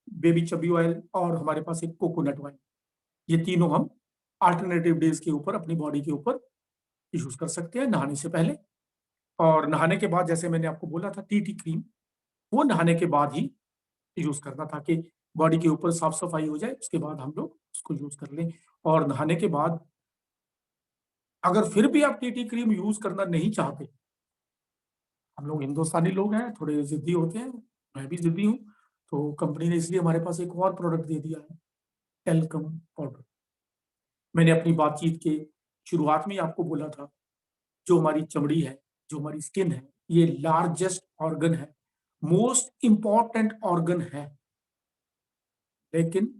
बेबी चबी ऑयल और हमारे पास एक कोकोनट ऑयल, ये तीनों हम अल्टरनेटिव डेज के ऊपर अपनी बॉडी के ऊपर यूज कर सकते हैं नहाने से पहले। और नहाने के बाद जैसे मैंने आपको बोला था टीटी क्रीम, वो नहाने के बाद ही यूज करना, ताकि बॉडी के ऊपर साफ सफाई हो जाए, उसके बाद हम लोग उसको यूज कर लें। और नहाने के बाद अगर फिर भी आप टीटी क्रीम यूज करना नहीं चाहते, हम लोग हिंदुस्तानी लोग हैं, थोड़े जिद्दी होते हैं, मैं भी जिद्दी हूँ, तो कंपनी ने इसलिए हमारे पास एक और प्रोडक्ट दे दिया है, टेल्कम पाउडर। मैंने अपनी बातचीत के शुरुआत में ही आपको बोला था, जो हमारी चमड़ी है, जो हमारी स्किन है, ये लार्जेस्ट ऑर्गन है, मोस्ट इंपॉर्टेंट ऑर्गन है, लेकिन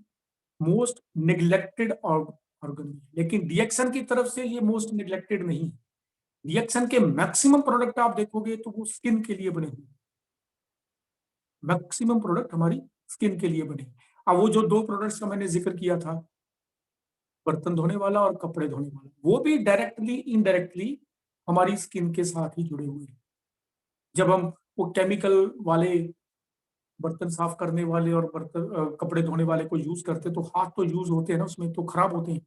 मोस्ट निग्लेक्टेड ऑर्गन है। लेकिन रिएक्शन की तरफ से ये मोस्ट निग्लेक्टेड नहीं है। रिएक्शन के मैक्सिमम प्रोडक्ट आप देखोगे तो वो स्किन के लिए बने हुए, मैक्सिमम प्रोडक्ट हमारी स्किन के लिए बने। अब वो जो 2 प्रोडक्ट्स का मैंने जिक्र किया था, बर्तन धोने वाला और कपड़े धोने वाला, वो भी डायरेक्टली इनडायरेक्टली हमारी स्किन के साथ ही जुड़े हुए हैं। जब हम वो केमिकल वाले बर्तन साफ करने वाले और बर्तन कपड़े धोने वाले को यूज करते, तो हाथ तो यूज होते हैं ना, उसमें तो खराब होते हैं।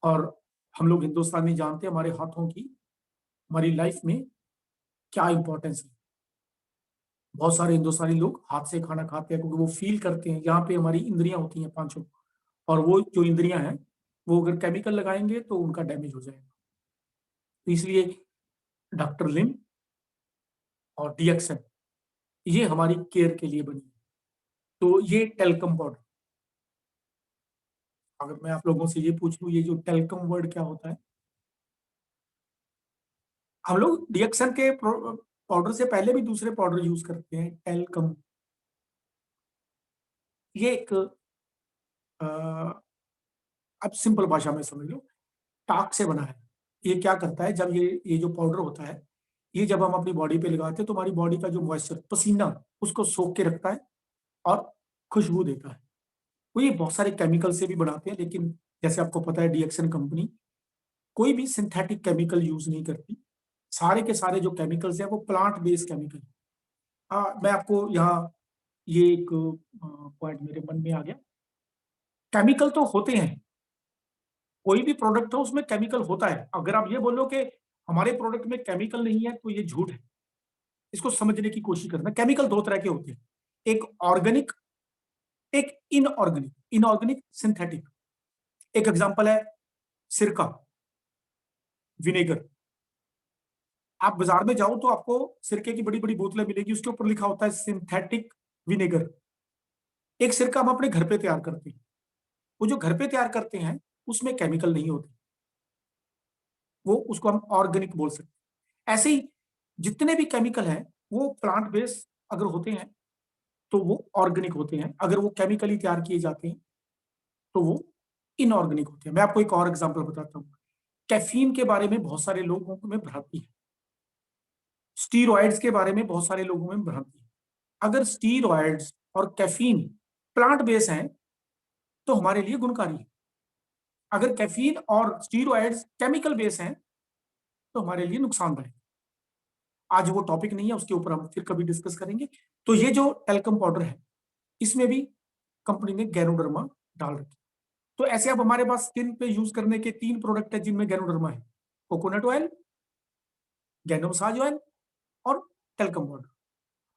और हम लोग हिंदुस्तानी जानते हैं हमारे हाथों की हमारी लाइफ में क्या इंपॉर्टेंस है। बहुत सारे हिंदुस्तानी लोग हाथ से खाना खाते हैं क्योंकि वो फील करते हैं, यहाँ पे हमारी इंद्रियां होती हैं 5, और वो जो इंद्रियां हैं वो अगर केमिकल लगाएंगे तो उनका डैमेज हो जाएगा। तो इसलिए डॉक्टर लिम और डीएक्सन ये हमारी केयर के लिए बनी है। तो ये टेल्कम पाउडर, अगर मैं आप लोगों से ये पूछ लूं ये जो टेल्कम वर्ड क्या होता है, हम लोग डीएक्सन के पाउडर से पहले भी दूसरे पाउडर यूज करते हैं, टेल्कम। ये एक अब सिंपल भाषा में समझ लो, टाक से बना है। ये क्या करता है, जब ये जो पाउडर होता है, ये जब हम अपनी बॉडी पे लगाते हैं तो हमारी बॉडी का जो मॉइस्चर, पसीना, उसको सोख के रखता है और खुशबू देता है। वो ये बहुत सारे केमिकल से भी बनाते हैं, लेकिन जैसे आपको पता है डीएक्सन कंपनी कोई भी सिंथेटिक केमिकल यूज नहीं करती। सारे के सारे जो केमिकल्स हैं वो प्लांट बेस्ड केमिकल। मैं आपको यहाँ ये एक पॉइंट मेरे मन में आ गया। केमिकल तो होते हैं, कोई भी प्रोडक्ट हो उसमें केमिकल होता है। अगर आप ये बोलो कि हमारे प्रोडक्ट में केमिकल नहीं है तो ये झूठ है। इसको समझने की कोशिश करना। केमिकल दो तरह के होते हैं, एक ऑर्गेनिक, एक इनऑर्गेनिक। Inorganic synthetic. एक एग्जांपल है सिरका, विनेगर। आप बाजार में जाओ तो आपको सिरके की बड़ी बड़ी बोतलें मिलेगी, उसके ऊपर लिखा होता है सिंथेटिक विनेगर। एक सिरका हम अपने घर पे तैयार करते हैं, वो जो घर पे तैयार करते हैं उसमें केमिकल नहीं होते, वो उसको हम ऑर्गेनिक बोल सकते हैं। ऐसे ही जितने भी केमिकल हैं वो प्लांट बेस्ड अगर होते हैं तो वो ऑर्गेनिक होते हैं, अगर वो केमिकली तैयार किए जाते हैं तो वो इनऑर्गेनिक होते हैं। मैं आपको एक और एग्जांपल बताता हूँ। कैफीन के बारे में बहुत सारे लोगों में भ्रांति है, स्टीरॉयड्स के बारे में बहुत सारे लोगों में भ्रांति है। अगर स्टीरॉयड्स और कैफीन प्लांट बेस हैं तो हमारे लिए गुणकारी है। अगर कैफीन और स्टीरॉयड्स केमिकल बेस हैं तो हमारे लिए नुकसानदायक। आज वो टॉपिक नहीं है, उसके ऊपर हम फिर कभी डिस्कस करेंगे। तो ये जो टेल्कम पाउडर है इसमें भी कंपनी ने गैनोडर्मा डाल रखी। तो ऐसे अब हमारे पास स्किन पे यूज करने के 3 प्रोडक्ट है जिनमें गैनोडर्मा है, कोकोनट ऑयल, गैनो मसाज ऑयल और टेल्कम पाउडर।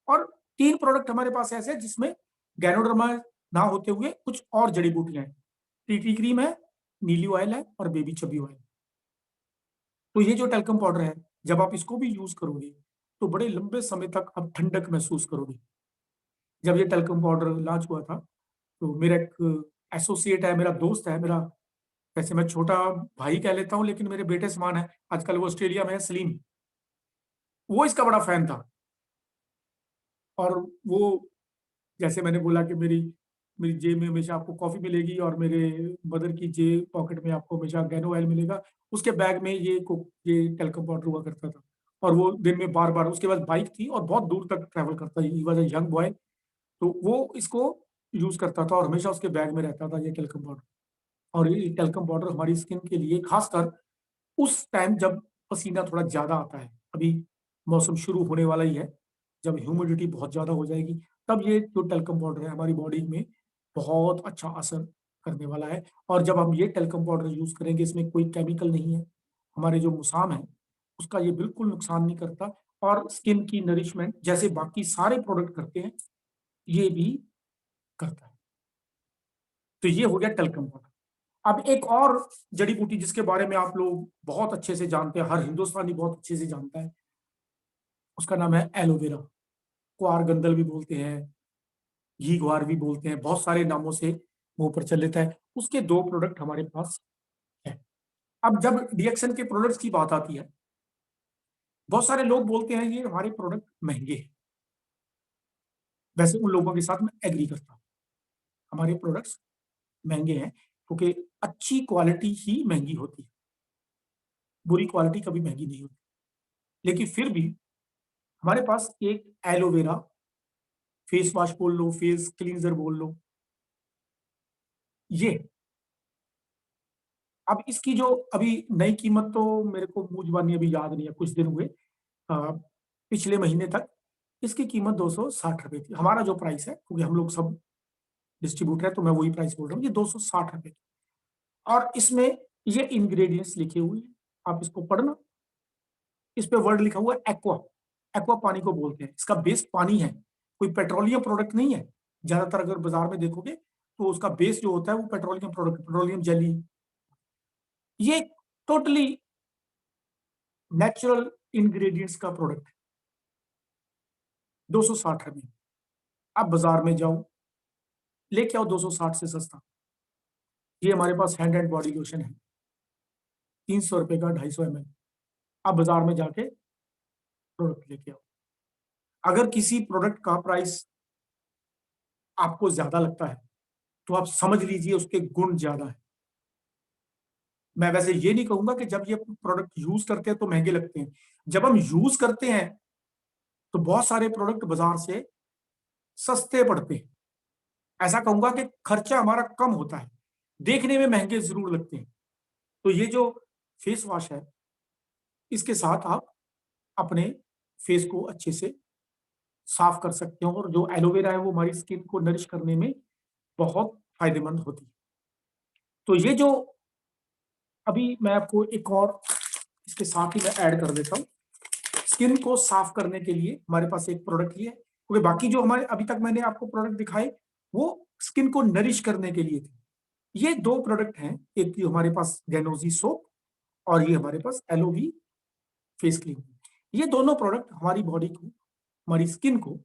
और 3 प्रोडक्ट हमारे पास ऐसे हैं जिसमें गैनोडर्मा ना होते हुए कुछ और जड़ी बूटियां हैं। टीटी क्रीम है, नीली ऑयल है और बेबी चबी ऑयल। तो ये जो टेल्कम पाउडर है, जब आप इसको भी यूज करोगे तो बड़े लंबे समय तक आप ठंडक महसूस करोगे। जब ये टेल्कम पाउडर लॉन्च हुआ था तो मेरा एक एसोसिएट है, मेरा दोस्त है, मेरा वैसे मैं छोटा भाई कह लेता हूँ लेकिन मेरे बेटे समान है, आजकल वो ऑस्ट्रेलिया में है, सलीम। वो इसका बड़ा फैन था। और वो, जैसे मैंने बोला कि मेरी मेरी जेब में हमेशा आपको कॉफी मिलेगी और मेरे मदर की जेब पॉकेट में आपको हमेशा गैनो ऑयल मिलेगा, उसके बैग में ये टेल्कम पाउडर हुआ करता था। और वो दिन में बार बार, उसके पास बाइक थी और बहुत दूर तक ट्रैवल करता, he was a young boy. तो वो इसको यूज करता था और हमेशा उसके बैग में रहता था ये टेल्कम पाउडर। और ये टेल्कम पाउडर हमारी स्किन के लिए, खासकर उस टाइम जब पसीना थोड़ा ज्यादा आता है, अभी मौसम शुरू होने वाला ही है, जब ह्यूमिडिटी बहुत ज्यादा हो जाएगी, तब ये जो टेल्कम पाउडर है हमारी बॉडी में बहुत अच्छा असर करने वाला है। और जब हम ये टेल्कम पाउडर यूज करेंगे, इसमें कोई केमिकल नहीं है, हमारे जो मुसाम है उसका ये बिल्कुल नुकसान नहीं करता, और स्किन की नरिशमेंट जैसे बाकी सारे प्रोडक्ट करते हैं ये भी करता है। तो ये हो गया टेल्कम पाउडर। अब एक और जड़ी बूटी जिसके बारे में आप लोग बहुत अच्छे से जानते हैं, हर हिंदुस्तानी बहुत अच्छे से जानता है, उसका नाम है एलोवेरा। क्वार गंदल भी बोलते हैं, घी ग्वार भी बोलते हैं, बहुत सारे नामों से वो प्रचलित है। उसके 2 प्रोडक्ट हमारे पास है। अब जब डीएक्सन के प्रोडक्ट्स की बात आती है, बहुत सारे लोग बोलते हैं ये हमारे प्रोडक्ट महंगे हैं। वैसे उन लोगों के साथ मैं एग्री करता हूँ, हमारे प्रोडक्ट्स महंगे हैं क्योंकि अच्छी क्वालिटी ही महंगी होती है, बुरी क्वालिटी कभी महंगी नहीं होती। लेकिन फिर भी हमारे पास एक एलोवेरा फेस वॉश बोल लो, फेस क्लींजर बोल लो, ये, अब इसकी जो अभी नई कीमत तो मेरे को मुंह जुबानी अभी याद नहीं है, कुछ दिन हुए, पिछले महीने तक इसकी कीमत 260 रुपए थी। हमारा जो प्राइस है, क्योंकि हम लोग सब डिस्ट्रीब्यूटर है तो मैं वही प्राइस बोल रहा हूँ, ये 260 रुपए की। और इसमें ये इंग्रेडिएंट्स लिखे हुए हैं, आप इसको पढ़ना। इस पे वर्ड लिखा हुआ है एक्वा। एक्वा पानी को बोलते हैं, इसका बेस पानी है, कोई पेट्रोलियम प्रोडक्ट नहीं है। ज्यादातर अगर बाजार में देखोगे तो उसका बेस जो होता है वो पेट्रोलियम प्रोडक्ट, पेट्रोलियम जेली। ये टोटली नेचुरल इंग्रेडिएंट्स का प्रोडक्ट है, 260 रुपए। आप बाजार में जाओ, लेके आओ 260 से सस्ता। ये हमारे पास हैंड एंड बॉडी लोशन है, 300 रुपए का, 250 ml। आप बाजार में जाके प्रोडक्ट लेके आओ। अगर किसी प्रोडक्ट का प्राइस आपको ज्यादा लगता है तो आप समझ लीजिए उसके गुण ज्यादा है। मैं वैसे ये नहीं कहूंगा कि जब ये प्रोडक्ट यूज करते हैं तो महंगे लगते हैं। जब हम यूज करते हैं तो बहुत सारे प्रोडक्ट बाजार से सस्ते पड़ते हैं। ऐसा कहूंगा कि खर्चा हमारा कम होता है, देखने में महंगे जरूर लगते हैं। तो ये जो फेस वॉश है, इसके साथ आप अपने फेस को अच्छे से साफ कर सकते हो, और जो एलोवेरा है वो हमारी स्किन को नरिश करने में बहुत फायदेमंद होती है। तो ये जो अभी मैं आपको एक और इसके साथ ही मैं ऐड कर देता हूँ। स्किन को साफ करने के लिए हमारे पास एक प्रोडक्ट ही है, क्योंकि बाकी जो हमारे अभी तक मैंने आपको प्रोडक्ट दिखाए वो स्किन को नरिश करने के लिए थे। ये दो प्रोडक्ट हैं, एक हमारे पास गैनोजी सोप और ये हमारे पास एलोवी फेस क्रीम। ये दोनों प्रोडक्ट हमारी बॉडी को, हमारी स्किन को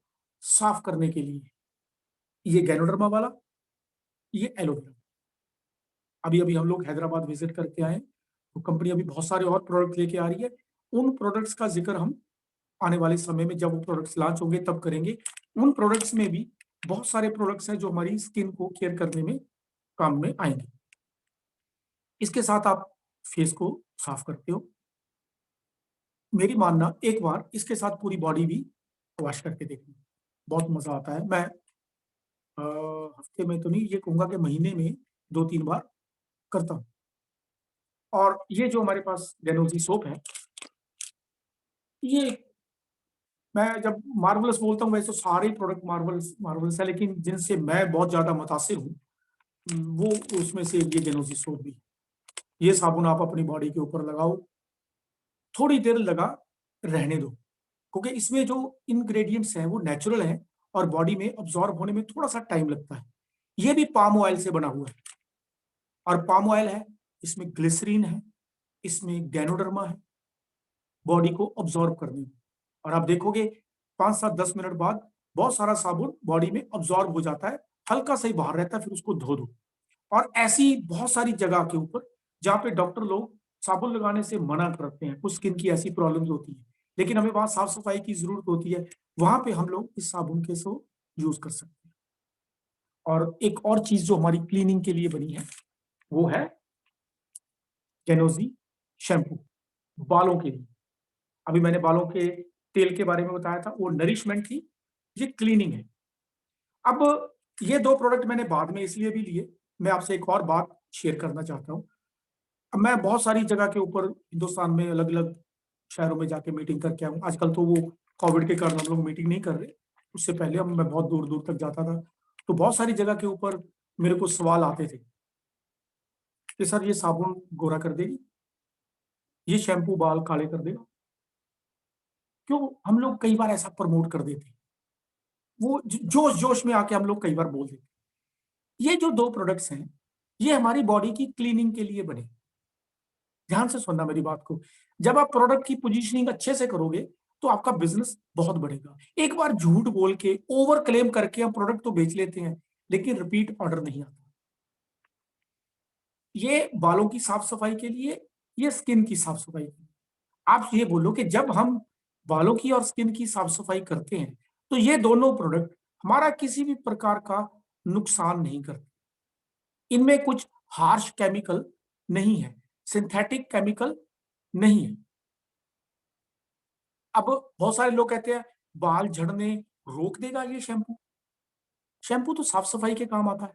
साफ करने के लिए। ये गैनोडर्मा वाला, ये एलोवेरा। अभी अभी हम लोग हैदराबाद विजिट करके आए, तो कंपनी अभी बहुत सारे और प्रोडक्ट लेके आ रही है। उन प्रोडक्ट्स का जिक्र हम आने वाले समय में, जब वो प्रोडक्ट्स लॉन्च होंगे तब करेंगे। उन प्रोडक्ट्स में भी बहुत सारे प्रोडक्ट्स हैं जो हमारी स्किन को केयर करने में काम में आएंगे। इसके साथ आप फेस को साफ करते हो, मेरी मानना एक बार इसके साथ पूरी बॉडी भी वॉश करके देखना, बहुत मजा आता है। मैं हफ्ते में तो नहीं, ये कहूंगा कि महीने में 2-3 बार करता हूँ। और ये जो हमारे पास डेनोजी सोप है, ये मैं जब मार्वलस बोलता हूँ, वैसे तो सारे प्रोडक्ट मार्वल्स मार्वल्स है, लेकिन जिनसे मैं बहुत ज्यादा मुतासिर हूँ वो उसमें से ये डेनोजी सोप भी। ये साबुन आप अपनी बॉडी के ऊपर लगाओ, थोड़ी देर लगा रहने दो, क्योंकि इसमें जो इंग्रेडिएंट्स हैं वो नेचुरल हैं और बॉडी में अब्जॉर्ब होने में थोड़ा सा टाइम लगता है। ये भी पाम ऑयल से बना हुआ है, और पाम ऑयल है, इसमें ग्लिसरीन है, इसमें गैनोडर्मा है बॉडी को अब्जॉर्ब करने में। और आप देखोगे 5-7-10 मिनट बाद बहुत सारा साबुन बॉडी में अब्जॉर्ब हो जाता है, हल्का सा ही बाहर रहता है, फिर उसको धो दो। और ऐसी बहुत सारी जगह के ऊपर जहाँ पे डॉक्टर लोग साबुन लगाने से मना करते हैं, कुछ स्किन की ऐसी प्रॉब्लम्स होती है, लेकिन हमें वहां साफ सफाई की जरूरत होती है, वहां पे हम लोग इस साबुन के सो यूज कर सकते हैं। और एक और चीज जो हमारी क्लीनिंग के लिए बनी है वो है केनोजी शैम्पू, बालों के लिए। अभी मैंने बालों के तेल के बारे में बताया था, वो नरिशमेंट थी, ये क्लीनिंग है। अब ये दो प्रोडक्ट मैंने बाद में इसलिए भी लिए, मैं आपसे एक और बात शेयर करना चाहता हूँ। अब मैं बहुत सारी जगह के ऊपर हिंदुस्तान में अलग अलग शहरों में जाके मीटिंग करके आऊँ। आजकल तो वो कोविड के कारण हम लोग मीटिंग नहीं कर रहे, उससे पहले हम मैं बहुत दूर दूर तक जाता था। तो बहुत सारी जगह के ऊपर मेरे को सवाल आते थे कि सर ये साबुन गोरा कर देगी, ये शैम्पू बाल काले कर देगा। क्यों हम लोग कई बार ऐसा प्रमोट कर देते हैं, वो जोश जोश में आके हम लोग कई बार बोल देते। ये जो दो प्रोडक्ट्स हैं ये हमारी बॉडी की क्लीनिंग के लिए बने। ध्यान से सुनना मेरी बात को। जब आप प्रोडक्ट की पोजीशनिंग अच्छे से करोगे तो आपका बिजनेस बहुत बढ़ेगा। एक बार झूठ बोल के ओवर क्लेम करके हम प्रोडक्ट तो बेच लेते हैं, लेकिन रिपीट ऑर्डर नहीं आता। ये बालों की साफ सफाई के लिए, ये स्किन की साफ सफाई के लिए। आप ये बोलो कि जब हम बालों की और स्किन की साफ सफाई करते हैं तो ये दोनों प्रोडक्ट हमारा किसी भी प्रकार का नुकसान नहीं करते। इनमें कुछ हार्श केमिकल नहीं है, सिंथेटिक केमिकल नहीं है। अब बहुत सारे लोग कहते हैं बाल झड़ने रोक देगा ये शैम्पू। शैम्पू तो साफ सफाई के काम आता है,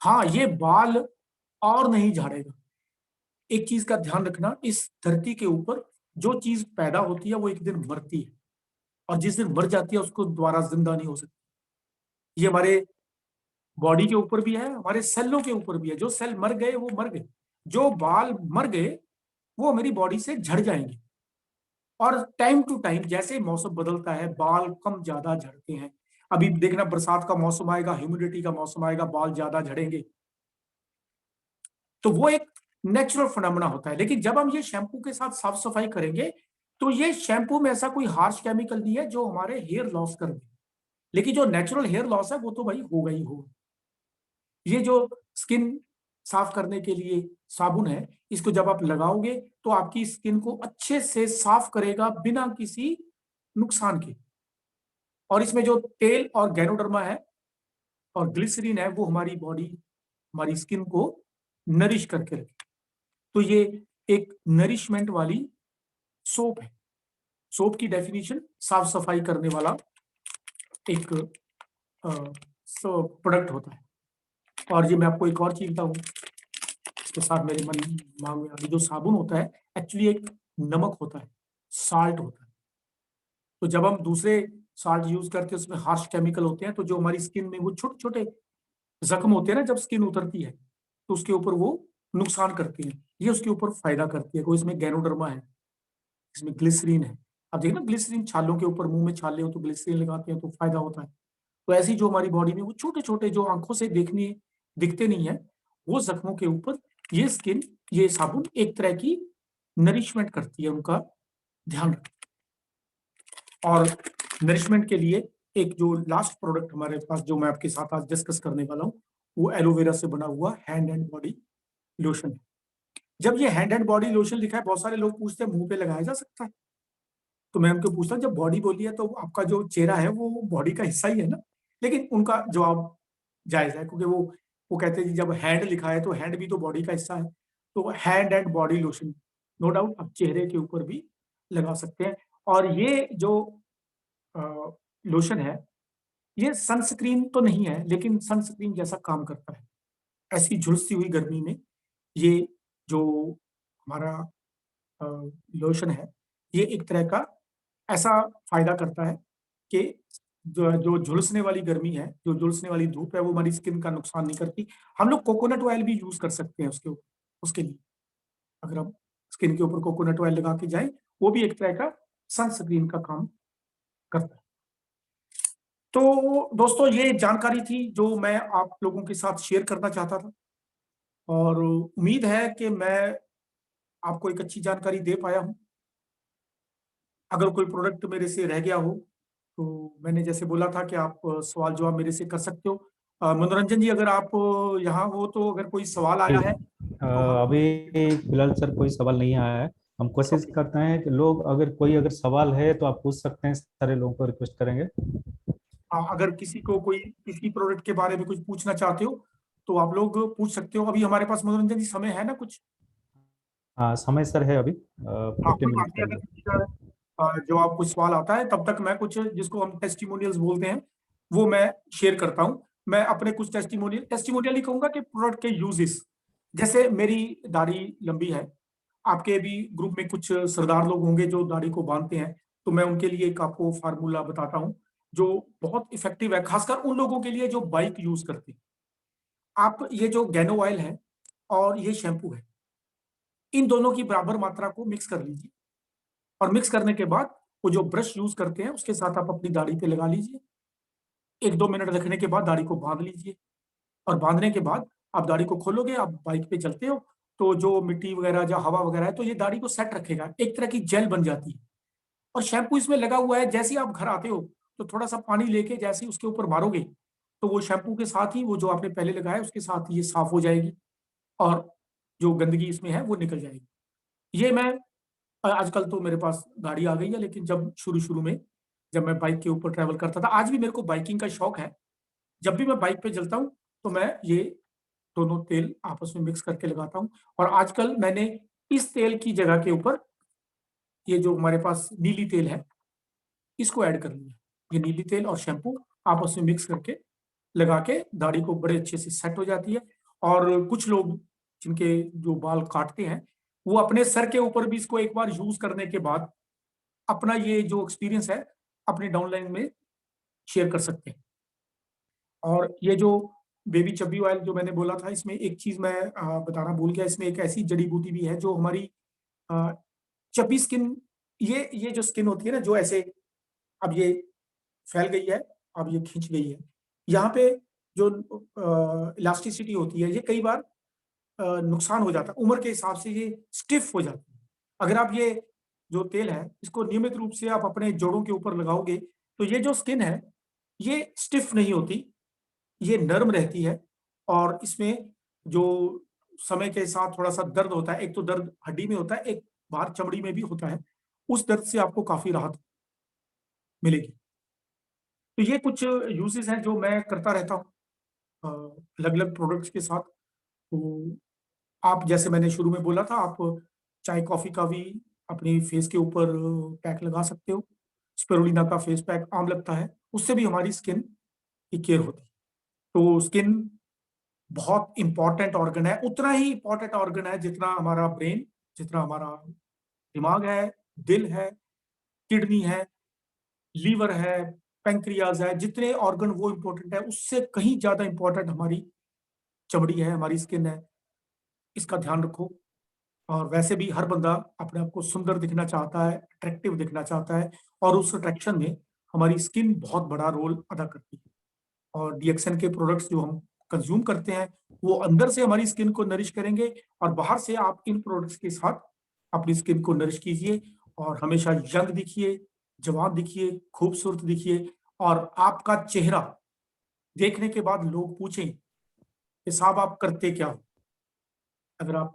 हाँ ये बाल और नहीं झाड़ेगा। एक चीज का ध्यान रखना, इस धरती के ऊपर जो चीज पैदा होती है वो एक दिन मरती है, और जिस दिन मर जाती है उसको दोबारा जिंदा नहीं हो सकती। ये हमारे बॉडी के ऊपर भी है, हमारे सेलों के ऊपर भी है। जो सेल मर गए वो मर गए, जो बाल मर गए वो मेरी बॉडी से झड़ जाएंगे। और टाइम टू टाइम जैसे मौसम बदलता है बाल कम ज्यादा झड़ते हैं। अभी देखना बरसात का मौसम आएगा, ह्यूमिडिटी का मौसम आएगा, बाल ज्यादा झड़ेंगे। तो वो एक नेचुरल फिनोमेना होता है। लेकिन जब हम ये शैम्पू के साथ साफ सफाई करेंगे तो ये शैम्पू में ऐसा कोई हार्श केमिकल नहीं है जो हमारे हेयर लॉस कर दे। लेकिन जो नेचुरल हेयर लॉस है वो तो भाई होगा ही होगा। ये जो स्किन साफ करने के लिए साबुन है, इसको जब आप लगाओगे तो आपकी स्किन को अच्छे से साफ करेगा बिना किसी नुकसान के। और इसमें जो तेल और गैनोडर्मा है और ग्लिसरीन है वो हमारी बॉडी, हमारी स्किन को नरिश करके रखे। तो ये एक नरिशमेंट वाली सोप है। सोप की डेफिनेशन साफ सफाई करने वाला एक प्रोडक्ट होता है। और ये मैं आपको एक और चीज बताऊं, इसके साथ मेरे मन दिमाग में अभी जो साबुन होता है एक्चुअली एक नमक होता है, साल्ट होता है। तो जब हम दूसरे साल्ट यूज करते हैं उसमें हार्श केमिकल होते हैं, तो जो हमारी स्किन में वो छोटे छोटे जख्म होते हैं ना, जब स्किन उतरती है तो उसके ऊपर वो नुकसान करती है, ये उसके ऊपर फायदा करती है। कोई इसमें गैनोडर्मा है, इसमें ग्लिसरीन है। अब देखिए ना, ग्लिसरीन छालों के ऊपर, मुंह में छाले हो तो ग्लिसरीन लगाते हैं तो फायदा होता है। तो ऐसी जो हमारी बॉडी में वो छोटे छोटे जो आंखों से देखने दिखते नहीं है, वो जख्मों के ऊपर ये स्किन, ये साबुन एक तरह की नरिशमेंट करती है, उनका ध्यान रखती है। और नरिशमेंट के लिए एक जो लास्ट प्रोडक्ट हमारे पास जो मैं आपके साथ आज डिस्कस करने वाला हूँ, वो एलोवेरा से बना हुआ हैंड एंड बॉडी लोशन है। जब ये हैंड एंड बॉडी लोशन लिखा है, बहुत सारे लोग पूछते हैं मुंह पे लगाया जा सकता है? तो मैं उनको पूछता हूँ, जब बॉडी बोली है तो आपका जो चेहरा है वो बॉडी का हिस्सा ही है ना। लेकिन उनका जवाब जायज है, क्योंकि वो कहते हैं कि जब हैंड लिखा है तो हैंड भी तो बॉडी का हिस्सा है। तो hand and body lotion no doubt आप चेहरे के ऊपर भी लगा सकते हैं। और ये जो लोशन है, ये सनस्क्रीन तो नहीं है, लेकिन सनस्क्रीन जैसा काम करता है। ऐसी झुलसती हुई गर्मी में ये जो हमारा लोशन है, ये एक तरह का ऐसा फायदा करता है कि जो झुलसने वाली गर्मी है, जो झुलसने वाली धूप है, वो हमारी स्किन का नुकसान नहीं करती। हम लोग कोकोनट ऑयल भी यूज कर सकते हैं उसके लिए। अगर हम स्किन के ऊपर कोकोनट ऑयल लगा के जाएं, वो भी एक तरह का सनस्क्रीन का काम करता है। तो दोस्तों, ये जानकारी थी जो मैं आप लोगों के साथ शेयर करना चाहता था, और उम्मीद है कि मैं आपको एक अच्छी जानकारी दे पाया हूं। अगर कोई प्रोडक्ट मेरे से रह गया हो तो मैंने जैसे बोला था कि आप सवाल जवाब मेरे से कर सकते हो। मनोरंजन जी, अगर आप यहाँ हो तो अगर कोई सवाल आया है तो हम अभी फिलहाल सर कोई सवाल नहीं आया है। हम कोशिश ओके। करते हैं कि लोग अगर सवाल है तो आप पूछ सकते हैं, सारे लोगों को रिक्वेस्ट करेंगे। अगर किसी को कोई किसी प्रोडक्ट के बारे में कुछ पूछना चाहते हो तो आप लोग पूछ सकते हो। अभी हमारे पास मनोरंजन जी समय है ना कुछ? हाँ, समय सर है अभी हाँ, 15 कोई बात मिनट नहीं। के अगर अंदर। किसी का जो आपको सवाल आता है, तब तक मैं कुछ जिसको हम टेस्टिमोनियल्स बोलते हैं वो मैं शेयर करता हूँ। मैं अपने कुछ टेस्टिमोनियल ही कहूंगा कि प्रोडक्ट के यूजेस। जैसे मेरी दाढ़ी लंबी है, आपके भी ग्रुप में कुछ सरदार लोग होंगे जो दाढ़ी को बांधते हैं, तो मैं उनके लिए एक आपको फार्मूला बताता हूँ जो बहुत इफेक्टिव है, खासकर उन लोगों के लिए जो बाइक यूज करते हैं। आप ये जो गैनो ऑयल है और ये शैम्पू है, इन दोनों की बराबर मात्रा को मिक्स कर लीजिए। और मिक्स करने के बाद वो जो ब्रश यूज करते हैं उसके साथ आप अपनी दाढ़ी पे लगा लीजिए। 1-2 मिनट रखने के बाद दाढ़ी को बांध लीजिए। और बांधने के बाद आप दाढ़ी को खोलोगे, आप बाइक पे चलते हो तो जो मिट्टी वगैरह, जो हवा वगैरह है, तो ये दाढ़ी को सेट रखेगा, एक तरह की जेल बन जाती है। और शैम्पू इसमें लगा हुआ है, जैसे ही आप घर आते हो तो थोड़ा सा पानी लेके जैसे ही उसके ऊपर मारोगे तो वो शैम्पू के साथ ही वो जो आपने पहले लगाया उसके साथ ही ये साफ हो जाएगी, और जो गंदगी इसमें है वो निकल जाएगी। ये मैं आजकल तो मेरे पास गाड़ी आ गई है, लेकिन जब शुरू शुरू में जब मैं बाइक के ऊपर ट्रैवल करता था, आज भी मेरे को बाइकिंग का शौक है। जब भी मैं बाइक पे चलता हूँ तो मैं ये दोनों तेल आपस में मिक्स करके लगाता हूँ। और आजकल मैंने इस तेल की जगह के ऊपर ये जो हमारे पास नीली तेल है, इसको ऐड कर लिया। ये नीली तेल और शैम्पू आपस में मिक्स करके लगा के दाढ़ी को बड़े अच्छे से सेट हो जाती है। और कुछ लोग जिनके जो बाल काटते हैं, वो अपने सर के ऊपर भी इसको एक बार यूज करने के बाद अपना ये जो एक्सपीरियंस है अपने डाउनलाइन में शेयर कर सकते हैं। और ये जो बेबी चब्बी ऑयल जो मैंने बोला था, इसमें एक चीज मैं बताना भूल गया, इसमें एक ऐसी जड़ी बूटी भी है जो हमारी अ, चब्बी स्किन, ये जो स्किन होती है ना, जो ऐसे अब ये फैल गई है, अब ये खींच गई है, यहाँ पे जो इलास्टिसिटी होती है, ये कई बार नुकसान हो जाता है, उम्र के हिसाब से ये स्टिफ हो जाती है। अगर आप ये जो तेल है इसको नियमित रूप से आप अपने जोड़ों के ऊपर लगाओगे तो ये जो स्किन है ये स्टिफ नहीं होती, ये नर्म रहती है। और इसमें जो समय के साथ थोड़ा सा दर्द होता है, एक तो दर्द हड्डी में होता है, एक बाहर चमड़ी में भी होता है, उस दर्द से आपको काफी राहत मिलेगी। तो ये कुछ यूजेस हैं जो मैं करता रहता हूँ अलग अलग प्रोडक्ट्स के साथ। तो आप जैसे मैंने शुरू में बोला था, आप चाय कॉफी का भी अपनी फेस के ऊपर पैक लगा सकते हो। स्पिरुलिना का फेस पैक आम लगता है, उससे भी हमारी स्किन की केयर होती है। तो स्किन बहुत इंपॉर्टेंट ऑर्गन है, उतना ही इंपॉर्टेंट ऑर्गन है जितना हमारा ब्रेन, जितना हमारा दिमाग है, दिल है, किडनी है, लीवर है, पेंक्रियाज है। जितने ऑर्गन वो इंपॉर्टेंट है, उससे कहीं ज्यादा इंपॉर्टेंट हमारी चमड़ी है, हमारी स्किन है। इसका ध्यान रखो। और वैसे भी हर बंदा अपने आप को सुंदर दिखना चाहता है, अट्रैक्टिव दिखना चाहता है, और उस अट्रैक्शन में हमारी स्किन बहुत बड़ा रोल अदा करती है। और डीएक्सएन के प्रोडक्ट्स जो हम कंज्यूम करते हैं, वो अंदर से हमारी स्किन को नरिश करेंगे, और बाहर से आप इन प्रोडक्ट्स के साथ अपनी स्किन को नरिश कीजिए, और हमेशा यंग दिखिए, जवान दिखिए, खूबसूरत दिखिए। और आपका चेहरा देखने के बाद लोग पूछें कि साहब आप करते क्या हो। अगर आप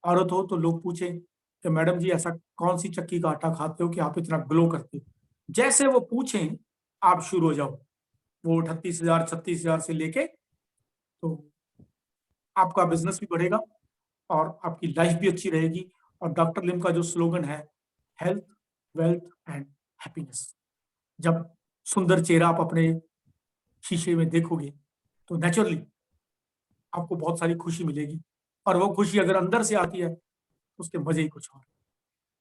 औरत हो तो लोग पूछें कि मैडम जी ऐसा कौन सी चक्की का आटा खाते हो कि आप इतना ग्लो करते हो। जैसे वो पूछें, आप शुरू हो जाओ। वो 38,000 36,000 से लेके, तो आपका बिजनेस भी बढ़ेगा और आपकी लाइफ भी अच्छी रहेगी। और डॉक्टर लिम का जो स्लोगन है, हेल्थ, वेल्थ एंड हैप्पीनेस। जब सुंदर चेहरा आप अपने शीशे में देखोगे, तो नेचुरली आपको बहुत सारी खुशी मिलेगी। और वो खुशी अगर अंदर से आती है, उसके मजे ही कुछ और।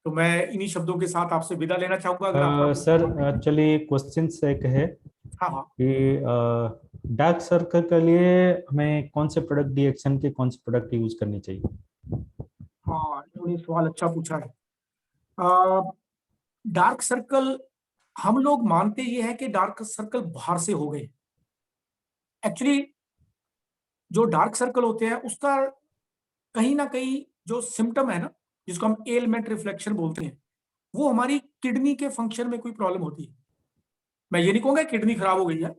तो मैं इन्हीं शब्दों के साथ आपसे विदा लेना चाहूंगा। अगर आपका कोई सर सवाल है। एक्चुअली क्वेश्चन एक है हाँ हाँ। कि डार्क सर्कल के लिए हमें कौन से प्रोडक्ट, डी एक्शन के कौन से प्रोडक्ट यूज करनी चाहिए? हाँ, इन्होंने सवाल अच्छा पूछा है। डार्क सर्कल, हम लोग मानते ये हैं कि डार्क सर्कल बाहर से हो गए। एक्चुअली जो डार्क सर्कल होते हैं, उसका कहीं ना कहीं जो सिम्टम है ना, जिसको हम एलमेंट रिफ्लेक्शन बोलते हैं, वो हमारी किडनी के फंक्शन में कोई प्रॉब्लम होती है। मैं ये नहीं कहूंगा किडनी खराब हो गई है।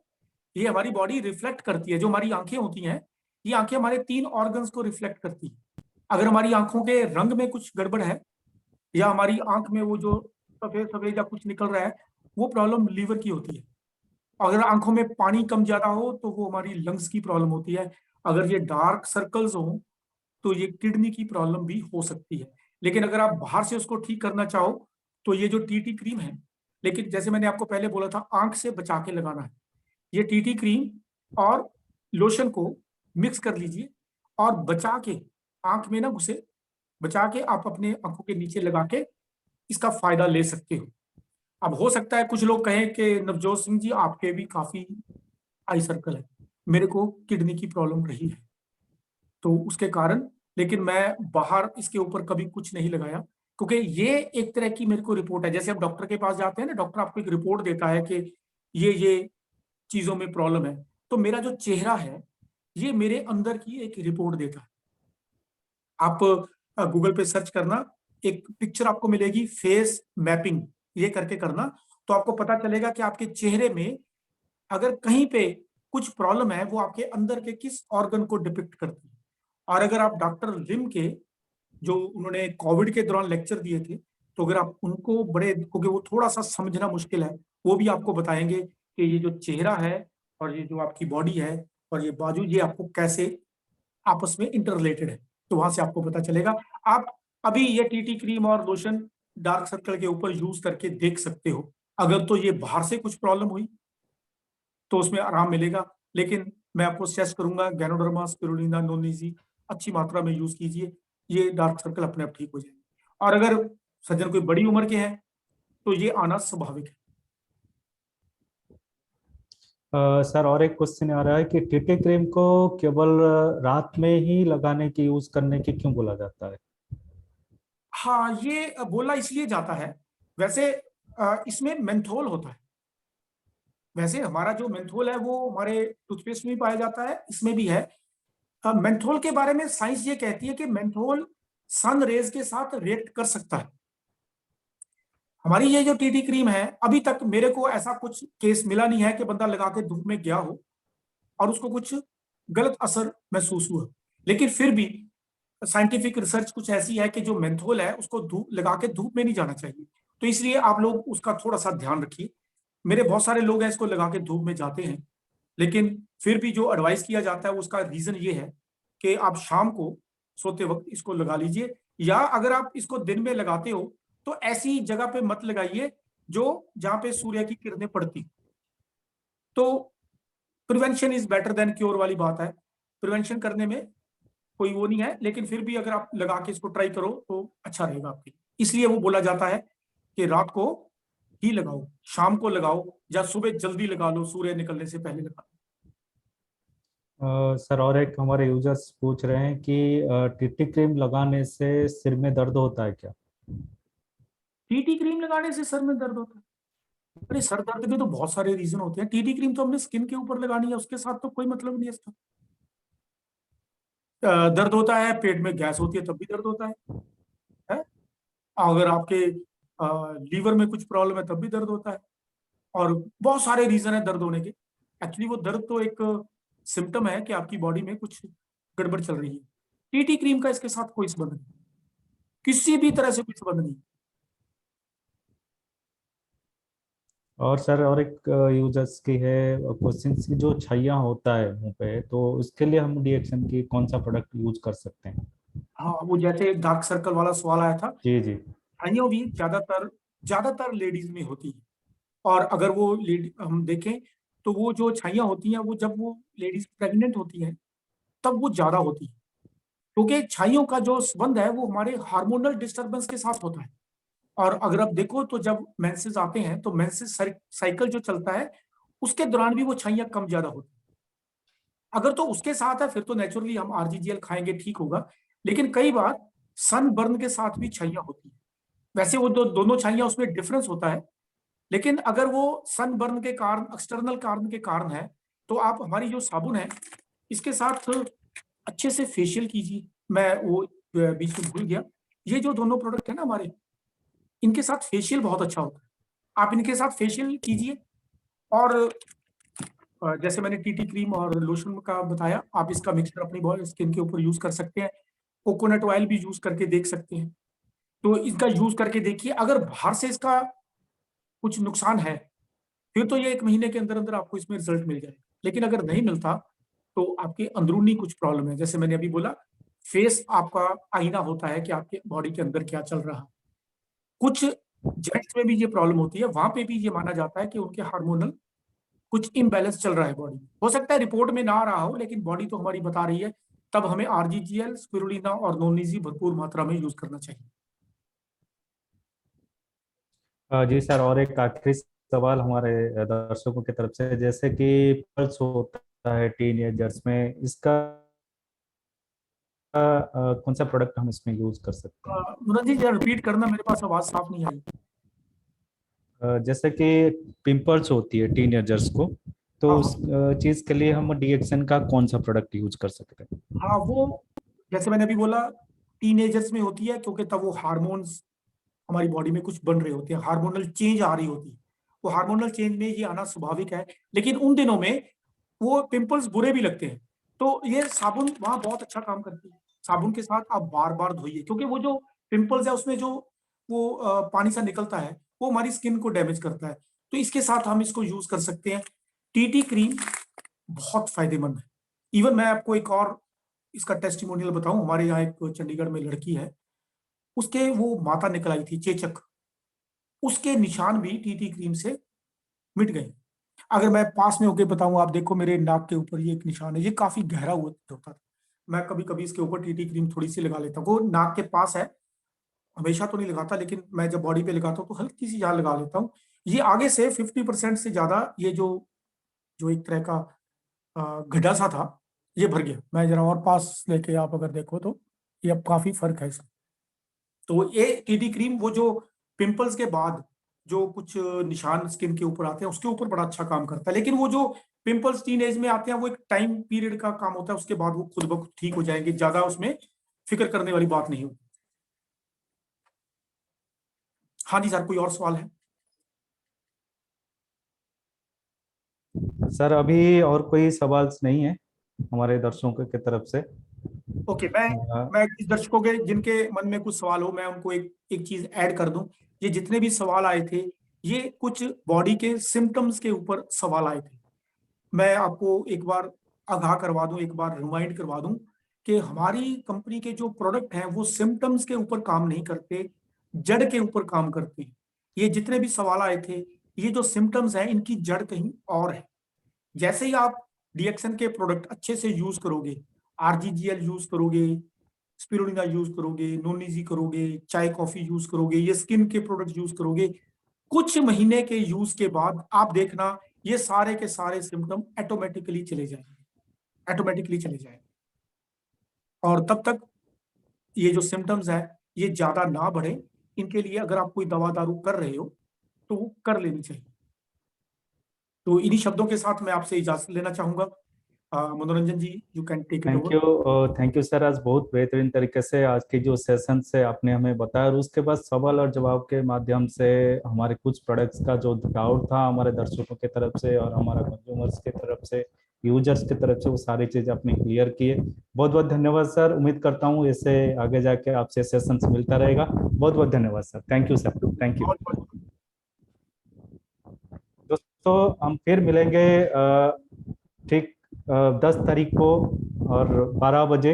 ये हमारी बॉडी रिफ्लेक्ट करती है। जो हमारी आंखें होती हैं, ये आंखें हमारे 3 ऑर्गन्स को रिफ्लेक्ट करती है। अगर हमारी आंखों के रंग में कुछ गड़बड़ है, या हमारी आंख में वो जो सफेद सफेद या कुछ निकल रहा है, वो प्रॉब्लम लीवर की होती है। अगर आंखों में पानी कम ज्यादा हो, तो वो हमारी लंग्स की प्रॉब्लम होती है। अगर ये डार्क सर्कल्स हो, तो ये किडनी की प्रॉब्लम भी हो सकती है। लेकिन अगर आप बाहर से उसको ठीक करना चाहो, तो ये जो टीटी क्रीम है, लेकिन जैसे मैंने आपको पहले बोला था, आंख से बचा के लगाना है। ये टीटी क्रीम और लोशन को मिक्स कर लीजिए, और बचा के, आंख में ना घुसे, बचा के आप अपने आंखों के नीचे लगा के इसका फायदा ले सकते हो। अब हो सकता है कुछ लोग कहें कि नवजोत सिंह जी, आपके भी काफी आई सर्कल है। मेरे को किडनी की प्रॉब्लम रही है, तो उसके कारण, लेकिन मैं बाहर इसके ऊपर कभी कुछ नहीं लगाया, क्योंकि ये एक तरह की मेरे को रिपोर्ट है। जैसे आप डॉक्टर के पास जाते हैं ना, डॉक्टर आपको एक रिपोर्ट देता है कि ये चीजों में प्रॉब्लम है। तो मेरा जो चेहरा है, ये मेरे अंदर की एक रिपोर्ट देता है। आप गूगल पे सर्च करना, एक पिक्चर आपको मिलेगी, फेस मैपिंग, ये करके करना, तो आपको पता चलेगा कि आपके चेहरे में अगर कहीं पे कुछ प्रॉब्लम है, वो आपके अंदर के किस ऑर्गन को डिपिक्ट करती है। और अगर आप डॉक्टर लिम के, जो उन्होंने कोविड के दौरान लेक्चर दिए थे, तो अगर आप उनको बड़े, क्योंकि वो थोड़ा सा समझना मुश्किल है, वो भी आपको बताएंगे कि ये जो चेहरा है, और ये जो आपकी बॉडी है, और ये बाजू, ये आपको कैसे आपस में इंटर रिलेटेड है। तो वहां से आपको पता चलेगा। आप अभी ये टीटी क्रीम और लोशन डार्क सर्कल के ऊपर यूज करके देख सकते हो। अगर तो ये बाहर से कुछ प्रॉब्लम हुई, तो उसमें आराम मिलेगा। लेकिन मैं आपको सजेस्ट करूंगा, गैनोडर्मा, स्पिरुलिना, नोनीजी अच्छी मात्रा में यूज कीजिए। ये डार्क सर्कल अपने आप ठीक हो जाएंगे। और अगर सज्जन कोई बड़ी उम्र के हैं, तो ये आना स्वाभाविक है। सर और एक क्वेश्चन आ रहा है कि टीटी क्रीम को केवल रात में ही लगाने की, यूज करने की क्यों बोला जाता है? हाँ, ये बोला इसलिए जाता है। वैसे इसमें मेंथोल होता है। वैसे हमारा जो मेंथोल है, वो हमारे टूथपेस्ट में भी पाया जाता है, इसमें भी है। मेंथोल के बारे में साइंस ये कहती है कि मेंथोल सन रेज के साथ रिएक्ट कर सकता है। हमारी ये जो टीटी क्रीम है, अभी तक मेरे को ऐसा कुछ केस मिला नहीं है कि बंदा लगा के धूप में गया हो और उसको कुछ गलत असर महसूस हुआ। लेकिन फिर भी साइंटिफिक रिसर्च कुछ ऐसी है कि जो मेंथोल है, उसको धूप लगा के धूप में नहीं जाना चाहिए। तो इसलिए आप लोग उसका थोड़ा सा ध्यान रखिए। मेरे बहुत सारे लोग हैं इसको लगा के धूप में जाते हैं, लेकिन फिर भी जो एडवाइस किया जाता है उसका रीजन ये है कि आप शाम को सोते वक्त इसको लगा लीजिए, या अगर आप इसको दिन में लगाते हो तो ऐसी जगह पे मत लगाइए जो जहां पे सूर्य की किरणें पड़ती। तो prevention is better than cure वाली बात है, प्रिवेंशन करने में कोई वो नहीं है, लेकिन फिर भी अगर आप लगा के इसको ट्राई करो तो अच्छा रहेगा आपके लिए। इसलिए वो बोला जाता है कि रात को ही लगाओ, शाम को लगाओ, या सुबह जल्दी लगा लो, सूर्य निकलने से पहले लगा लो। सर और एक हमारे यूजर्स पूछ रहे हैं कि टीटी क्रीम लगाने से सिर में दर्द होता है क्या? टीटी क्रीम लगाने से सर में दर्द होता है? अरे सर दर्द के तो बहुत सारे रीजन होते हैं, टीटी क्रीम तो हमने स्किन के ऊपर लगानी है, उसके साथ तो कोई मतलब नहीं है इसका। दर्द होता है, पेट में गैस होती है तब भी दर्द होता है? अगर आपके लीवर में कुछ प्रॉब्लम है तब भी दर्द होता है, और बहुत सारे रीजन है दर्द होने के। एक्चुअली वो दर्द तो एक सिम्टम है कि आपकी बॉडी में कुछ गड़बड़ चल रही है। टीटी क्रीम का इसके साथ कोई संबंध नहीं, किसी भी तरह से कोई संबंध नहीं। और सर और एक यूजर्स की है क्वेश्चन की, जो छैया होता है मुंह पे, तो उसके लिए हम रिएक्शन की कौन सा प्रोडक्ट यूज कर सकते हैं? हाँ, वो जैसे डार्क सर्कल वाला सवाल आया था, जी जी। छाइयाँ भी ज्यादातर ज्यादातर लेडीज में होती है। और अगर वो लेडी हम देखें तो वो जो छाइयाँ होती हैं वो जब वो लेडीज प्रेग्नेंट होती हैं तब वो ज्यादा होती है, क्योंकि छाइयों का जो संबंध है वो हमारे हार्मोनल डिस्टरबेंस के साथ होता है। और अगर आप देखो तो जब मेंसेस आते हैं तो मेंसेस साइकिल जो चलता है उसके दौरान भी वो छाइयाँ कम ज्यादा होती है। अगर तो उसके साथ है फिर तो नेचुरली हम आरजीजीएल खाएंगे, ठीक होगा। लेकिन कई बार सन बर्न के साथ भी छाइयाँ होती है। वैसे वो दोनों छाइयाँ, उसमें डिफरेंस होता है, लेकिन अगर वो सन बर्न के कारण, एक्सटर्नल कारण के कारण है, तो आप हमारी जो साबुन है इसके साथ अच्छे से फेशियल कीजिए। मैं वो बीच में भूल गया, ये जो दोनों प्रोडक्ट है ना हमारे, इनके साथ फेशियल बहुत अच्छा होता है। आप इनके साथ फेशियल कीजिए, और जैसे मैंने टीटी क्रीम और लोशन का बताया, आप इसका मिक्सचर अपनी बॉडी स्किन के ऊपर यूज कर सकते हैं। कोकोनट ऑयल भी यूज करके देख सकते हैं। तो इसका यूज करके देखिए, अगर बाहर से इसका कुछ नुकसान है फिर तो ये 1 महीने के अंदर अंदर आपको इसमें रिजल्ट मिल जाएगा। लेकिन अगर नहीं मिलता तो आपके अंदरूनी कुछ प्रॉब्लम है, जैसे मैंने अभी बोला, फेस आपका आईना होता है कि आपके बॉडी के अंदर क्या चल रहा है। कुछ जेंट्स में भी ये प्रॉब्लम होती है, वहां पे भी ये माना जाता है कि उनके हार्मोनल कुछ इम्बैलेंस चल रहा है बॉडी में। हो सकता है रिपोर्ट में ना आ रहा हो, लेकिन बॉडी तो हमारी बता रही है, तब हमें आरजीजीएल, स्पिरुलिना और नोनीजी भरपूर मात्रा में यूज करना चाहिए। जी सर, और एक आखिरी सवाल हमारे दर्शकों की तरफ से, जैसे कि पल्स होता है टीनेजर्स में, इसका कौन सा प्रोडक्ट हम इसमें यूज कर सकते हैं? मुरली जी, जरा रिपीट करना, मेरे पास आवाज साफ नहीं आई। जैसे कि पिंपल्स होती है टीनेजर्स को, तो हाँ उस हाँ चीज के लिए हम डीएक्सन का कौन सा प्रोडक्ट यूज कर सकते हैं? हाँ, वो जैसे मैंने अभी बोला, टीनेजर्स में होती है, क्योंकि तब वो हार्मोन्स हमारी बॉडी में कुछ बन रहे होते हैं, हार्मोनल चेंज आ रही होती है। वो हार्मोनल चेंज में ये आना स्वाभाविक है। लेकिन उन दिनों में वो पिंपल्स बुरे भी लगते हैं, तो ये साबुन वहां बहुत अच्छा काम करती है। साबुन के साथ आप बार बार धोइए, क्योंकि वो जो पिंपल्स है उसमें जो वो पानी सा निकलता है वो हमारी स्किन को डैमेज करता है। तो इसके साथ हम इसको यूज कर सकते हैं। टीटी क्रीम बहुत फायदेमंद है। इवन मैं आपको एक और इसका टेस्टिमोनियल बताऊं, हमारे यहाँ एक चंडीगढ़ में लड़की है, उसके वो माता निकल आई थी, चेचक, उसके निशान भी टीटी क्रीम से मिट गए। अगर मैं पास में होके बताऊं, आप देखो मेरे नाक के ऊपर ये एक निशान है, ये काफी गहरा हुआ होता था। मैं कभी कभी इसके ऊपर टीटी क्रीम थोड़ी सी लगा लेता हूँ, वो नाक के पास है, हमेशा तो नहीं लगाता, लेकिन मैं जब बॉडी पे लगाता हूँ तो हल्की सी यहाँ लगा लेता हूँ। ये आगे से 50% से ज्यादा, ये जो जो एक तरह का गड्ढा सा था, ये भर गया। मैं जरा और पास लेके आप अगर देखो तो ये अब काफी फर्क है इसमें। तो ये टीटी क्रीम, वो जो पिंपल्स के बाद जो कुछ निशान स्किन के ऊपर आते हैं उसके ऊपर बड़ा अच्छा काम करता है। लेकिन वो जो पिंपल्स टीन एज में आते हैं वो एक टाइम पीरियड का काम होता है, उसके बाद वो खुद ब खुद ठीक हो जाएंगे, ज्यादा उसमें फिक्र करने वाली बात नहीं होती। हाँ जी सर, कोई और सवाल है? सर अभी और कोई सवाल नहीं है हमारे दर्शकों की तरफ से। ओके, मैं अ, मैं इस दर्शकों के जिनके मन में कुछ सवाल हो, मैं उनको एक एक चीज ऐड कर दूं। ये जितने भी सवाल आए थे, ये कुछ बॉडी के सिम्टम्स के ऊपर सवाल आए थे। मैं आपको एक बार आगाह करवा दूं, एक बार रिमाइंड करवा दूं कि हमारी कंपनी के जो प्रोडक्ट हैं वो सिम्टम्स के ऊपर काम नहीं करते, जड़ के ऊपर काम करते हैं। ये जितने भी सवाल आए थे, ये जो सिम्टम्स हैं इनकी जड़ कहीं और है। जैसे ही आप डीएक्सन के प्रोडक्ट अच्छे से यूज करोगे, आरजीजीएल यूज करोगे, स्पिरुलिना यूज करोगे, नोनीजी करोगे, चाय कॉफी यूज करोगे, ये स्किन के प्रोडक्ट यूज करोगे, कुछ महीने के यूज के बाद आप देखना ये सारे के सारे सिम्टम ऑटोमेटिकली चले जाएंगे, ऑटोमेटिकली चले जाएंगे। और तब तक ये जो सिम्टम्स है ये ज्यादा ना बढ़े, इनके लिए अगर आप कोई दवा दारू कर रहे हो तो वो कर लेनी चाहिए। तो इन्हीं शब्दों के साथ मैं आपसे इजाजत लेना चाहूंगा। Manoranjan ji, you can take it over. Thank you sir. आज बहुत बेहतरीन तरीके से आज की जो सेशन से आपने हमें बताया, और उसके बाद सवाल और जवाब के माध्यम से हमारे कुछ प्रोडक्ट्स का जो डाउट था हमारे दर्शकों की तरफ से और हमारा कंज्यूमर्स की तरफ से, यूजर्स की तरफ से, वो सारी चीजें आपने क्लियर किए। बहुत बहुत धन्यवाद सर। उम्मीद करता हूँ ऐसे आगे जाके आपसे सेशंस मिलता रहेगा। बहुत बहुत धन्यवाद sir. Thank you sir. Thank you. बहुत बहुत दोस्तों हम फिर मिलेंगे ठीक 10 तारीख को और 12 बजे।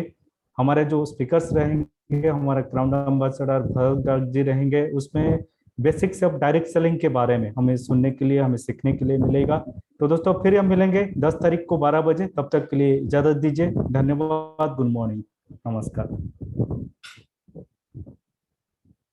हमारे जो स्पीकर्स रहेंगे, हमारे क्राउन एम्बेसडर भरत गर्ग जी रहेंगे। उसमें बेसिक्स ऑफ डायरेक्ट सेलिंग के बारे में हमें सुनने के लिए, हमें सीखने के लिए मिलेगा। तो दोस्तों फिर हम मिलेंगे 10 तारीख को 12 बजे। तब तक के लिए इजाजत दीजिए। धन्यवाद। Good morning. नमस्कार।